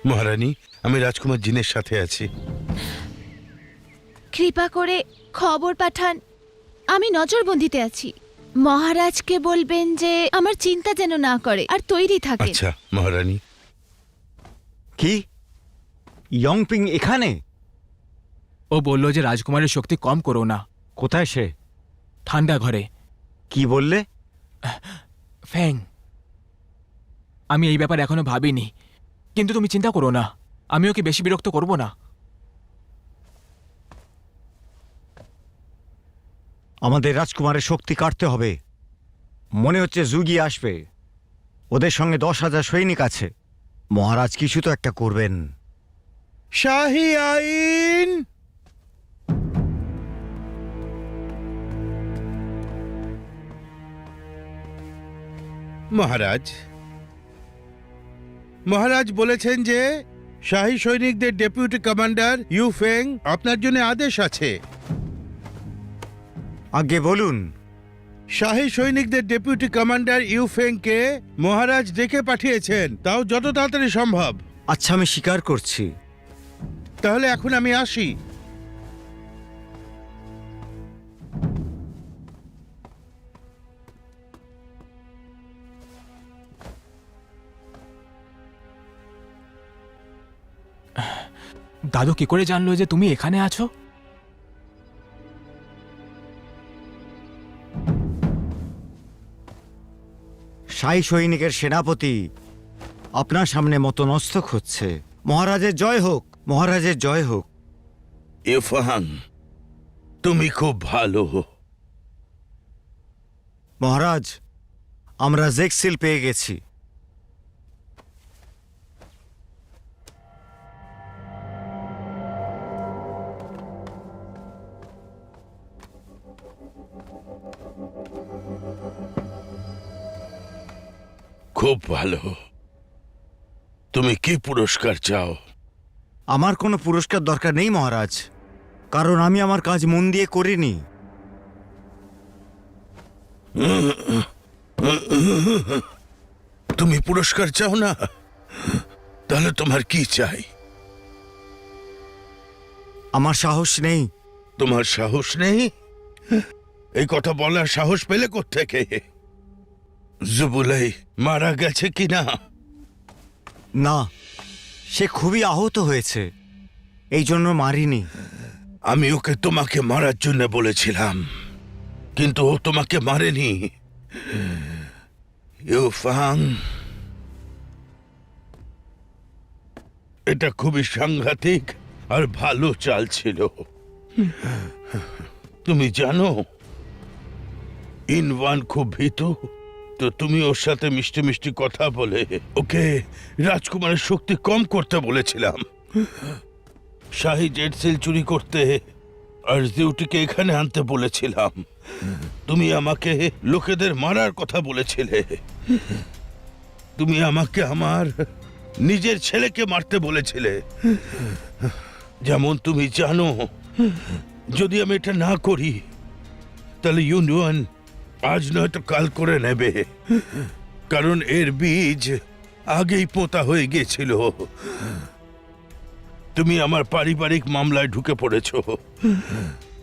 মহারানী, আমি রাজকুমার জিনের সাথে আছি। কৃপা করে খবর পাঠান, আমি নজরবন্দিতে আছি। মহারাজকে বলবেন যে আমার চিন্তা যেন না করে আর তৈরি থাকে। আচ্ছা মহারানী। কি, ইয়ংপিং এখানে? ও বলল যে রাজকুমারের শক্তি কম করো না। কোথায় সে? ঠান্ডা ঘরে। কি বললে? ফ্যাং, আমি এই ব্যাপারে এখনো ভাবিনি, কিন্তু তুমি চিন্তা করো না, আমি ওকে বেশি বিরক্ত করব না। আমাদের রাজকুমারের শক্তি কাটতে হবে। মনে হচ্ছে জুগি আসবে, ওদের সঙ্গে 10,000 সৈনিক আছে। মহারাজ কিছু তো একটা করবেন। শাহী আইন। মহারাজ, মহারাজ বলেছেন যে শাহী সৈনিকদের ডেপুটি কমান্ডার ইউফেং আপনার জন্য আদেশ আছে। আগে বলুন। শাহী সৈনিকদের ডেপুটি কমান্ডার ইউফেংকে মহারাজ ডেকে পাঠিয়েছেন, তাও যত তাড়াতাড়ি সম্ভব। আচ্ছা, আমি স্বীকার করছি। তাহলে এখন আমি আসি। দাদু কি করে জানলো যে তুমি এখানে আছো? শাহী সৈনিকের সেনাপতি আপনার সামনে মতনস্তক হচ্ছে। মহারাজের জয় হোক, মহারাজের জয় হোক। ইরফান, তুমি খুব ভালো। মহারাজ, আমরা জেক্সিল পেয়ে গেছি। খুব ভালো। তুমি কি পুরস্কার চাও? আমার কোনো পুরস্কার দরকার নেই মহারাজ, কারণ আমি আমার কাজ মন দিয়ে করিনি। তুমি পুরস্কার চাও না? তাহলে তোমার কি চাই? আমার সাহস নেই। তোমার সাহস নেই? এই কথা বলার সাহস পেলে কোত্থেকে? জুবুলাই মারা গেছে কিনা? না, সে খুবই আহত হয়েছে, এই জন্য মারিনি। আমি ওকে তোমাকে মারার জন্য বলেছিলাম, কিন্তু ও তোমাকে মারেনি। ইউফাং, এটা খুবই সাংঘাতিক আর ভালো চাল ছিল। তুমি জানো ইনওয়ান খুব ভীতু, তো তুমি ওর সাথে মিষ্টি মিষ্টি কথা বলে ওকে রাজকুমারের শক্তি কম করতে বলেছিলাম। শাহী জেটসিল চুরি করতে আর জিউটিকে এখানে আনতে বলেছিলাম। তুমি আমাকে লোকেদের মারার কথা বলেছিলে। তুমি আমাকে আমার নিজের ছেলেকে মারতে বলেছিলে। যেমন তুমি জানো, যদি আমি এটা না করি তাহলে ইউনিয়ন আজ নয়তো কাল করে নেবে, কারণ এর বীজ আগেই পোঁতা হয়ে গিয়েছিল। তুমি আমার পারিবারিক মামলায় ঢুকে পড়েছ।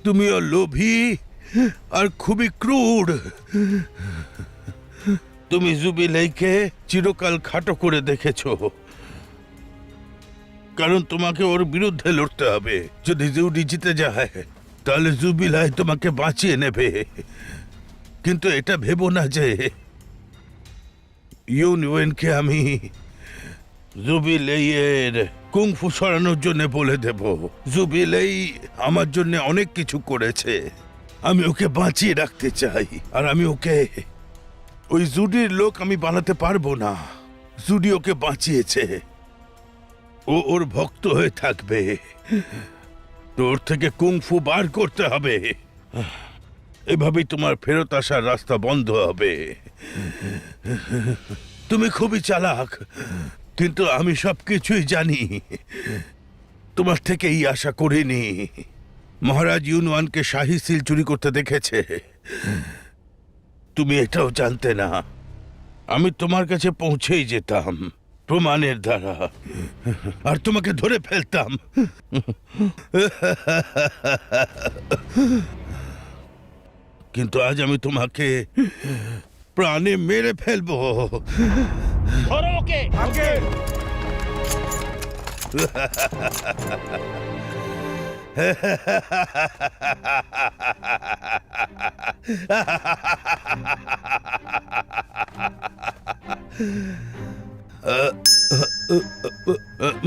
তুমিও লোভী আর খুবই ক্রূর। তুমি জুবিলাইকে চিরকাল খাটো করে দেখেছো, কারণ তোমাকে ওর বিরুদ্ধে লড়তে হবে। যদি জুডি জিতে যায় তাহলে জুবিলাই তোমাকে বাঁচিয়ে নেবে। কিন্তু এটা ভেবো না যে ইউনিয়নকে আমি জুবিলেইয়ের কুংফু সরানোর জন্য বলে দেব। জুবিলেই আমার জন্য অনেক কিছু করেছে, আমি ওকে বাঁচিয়ে রাখতে চাই। আর আমি ওকে ওই জুডির লোক আমি বানাতে পারবো না। জুডি ওকে বাঁচিয়েছে, ও ওর ভক্ত হয়ে থাকবে। তোর থেকে কুংফু বার করতে হবে, এভাবেই তোমার ফেরত আসার রাস্তা বন্ধ হবে। তুমি খুবই চালাক, কিন্তু আমি সবকিছুই জানি। তোমার থেকে এই আশা করিনি। মহারাজ ইউনুয়ানকে শাহী সিল চুরি করতে দেখেছে, তুমি এটাও জানতে না। আমি তোমার কাছে পৌঁছেই যেতাম প্রমাণের দ্বারা, আর তোমাকে ধরে ফেলতাম। কিন্তু আজ আমি তোমাকে প্রাণে মেরে ফেলবো। ধরো ওকে। আগে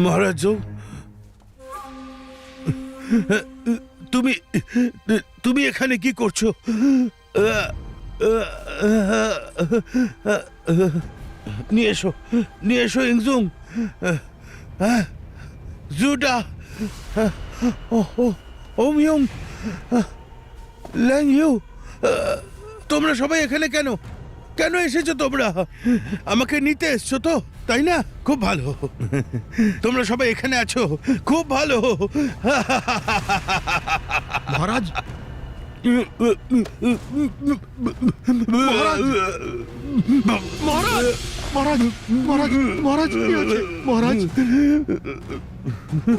মহারাজ, তুমি তুমি এখানে কি করছো? নিয়ে এসো, নিয়ে এসো ইংজুং। জুডা, ওমিয়ং, ল্যাং ইউ, তোমরা সবাই এখানে কেন? কেন এসেছো তোমরা? আমাকে নিতে এসছো তো, তাই না? খুব ভালো, তোমরা সবাই এখানে আছো, খুব ভালো। মহারাজ, মহারাজ, মহারাজ, মহারাজ, মহারাজ, কি হয়েছে? মহারাজ,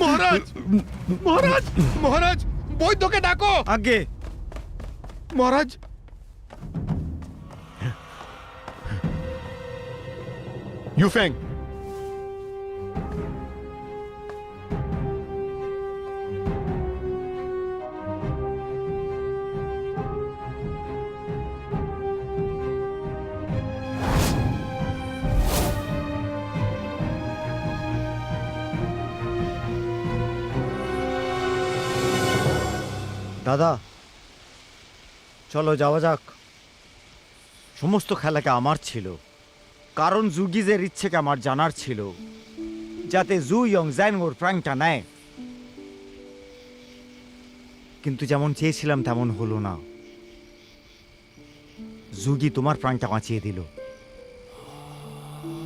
মহারাজ, মহারাজ, মহারাজ, বৈদ্যকে ডাকো। আগে মহারাজ, ইউফেং, দাদা চলো যাওয়া যাক। সমস্ত খেলাকে আমার ছিল, কারণ জুগিজের ইচ্ছেকে আমার জানার ছিল, যাতে জু ইয়ং জ্যান ওর প্রাণটা নেয়। কিন্তু যেমন চেয়েছিলাম তেমন হলো না। জুগি তোমার প্রাণটা বাঁচিয়ে দিল।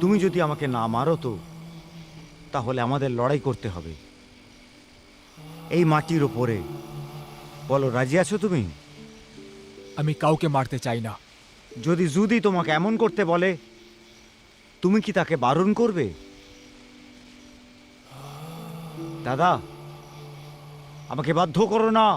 তুমি যদি আমাকে না মারো তো তাহলে আমাদের লড়াই করতে হবে এই মাটির ওপরে। বলো, রাজি আছো তুমি? আমি কাউকে মারতে চাই না। যদি জুদি তোমাকে এমন করতে বলে তুমি কি তাকে বারণ করবে? দাদা, আমাকে বাধ্য করো না।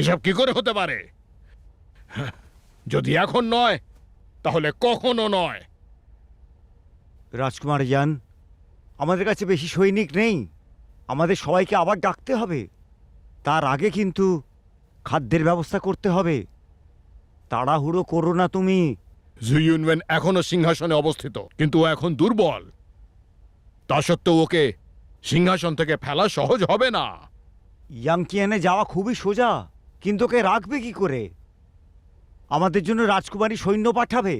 এসব কি করে হতে পারে? যদি এখন নয় তাহলে কখনো নয়। রাজকুমার ইয়ান, আমাদের কাছে বেশি সৈনিক নেই। আমাদের সবাইকে আবার ডাকতে হবে। তার আগে কিন্তু খাদ্যের ব্যবস্থা করতে হবে। তাড়াহুড়ো করো না তুমি। জুইউনওয়েন এখনো সিংহাসনে অবস্থিত, কিন্তু ও এখন দুর্বল। তা সত্ত্বেও ওকে সিংহাসন থেকে ফেলা সহজ হবে না। ইয়াংকিয়ানে যাওয়া খুবই সোজা, কিন্তু ওকে রাখবে কি করে? আমাদের জন্য রাজকুমারী সৈন্য পাঠাবে,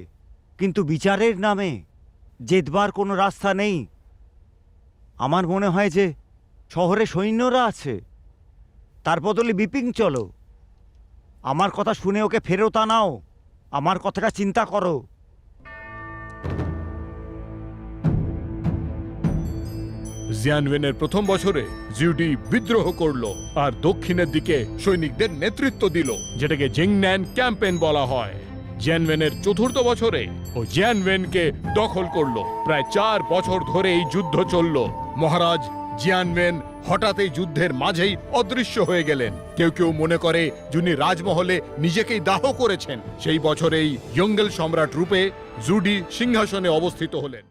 কিন্তু বিচারের নামে জেতবার কোনো রাস্তা নেই। আমার মনে হয় যে শহরে সৈন্যরা আছে, তার বদলে বিপিং চলো। আমার কথা শুনে ওকে ফেরত আনাও। আমার কথাটা চিন্তা করো। জিয়ানওয়েনের প্রথম বছরে জিউডি বিদ্রোহ করলো আর দক্ষিণের দিকে সৈনিকদের নেতৃত্ব দিল, যেটাকে জিংন্যান ক্যাম্পেন বলা হয়। জিয়ানওয়েনের চতুর্থ বছরে ও জিয়ানওয়েনকে দখল করলো। প্রায় 4 বছর ধরে এই যুদ্ধ চলল। মহারাজ জিয়ানওয়েন হঠাৎ এই যুদ্ধের মাঝেই অদৃশ্য হয়ে গেলেন। কেউ কেউ মনে করে যিনি রাজমহলে নিজেকেই দাহ করেছেন। সেই বছরেই ইয়ঙ্গেল সম্রাট রূপে জুডি সিংহাসনে অবস্থিত হলেন।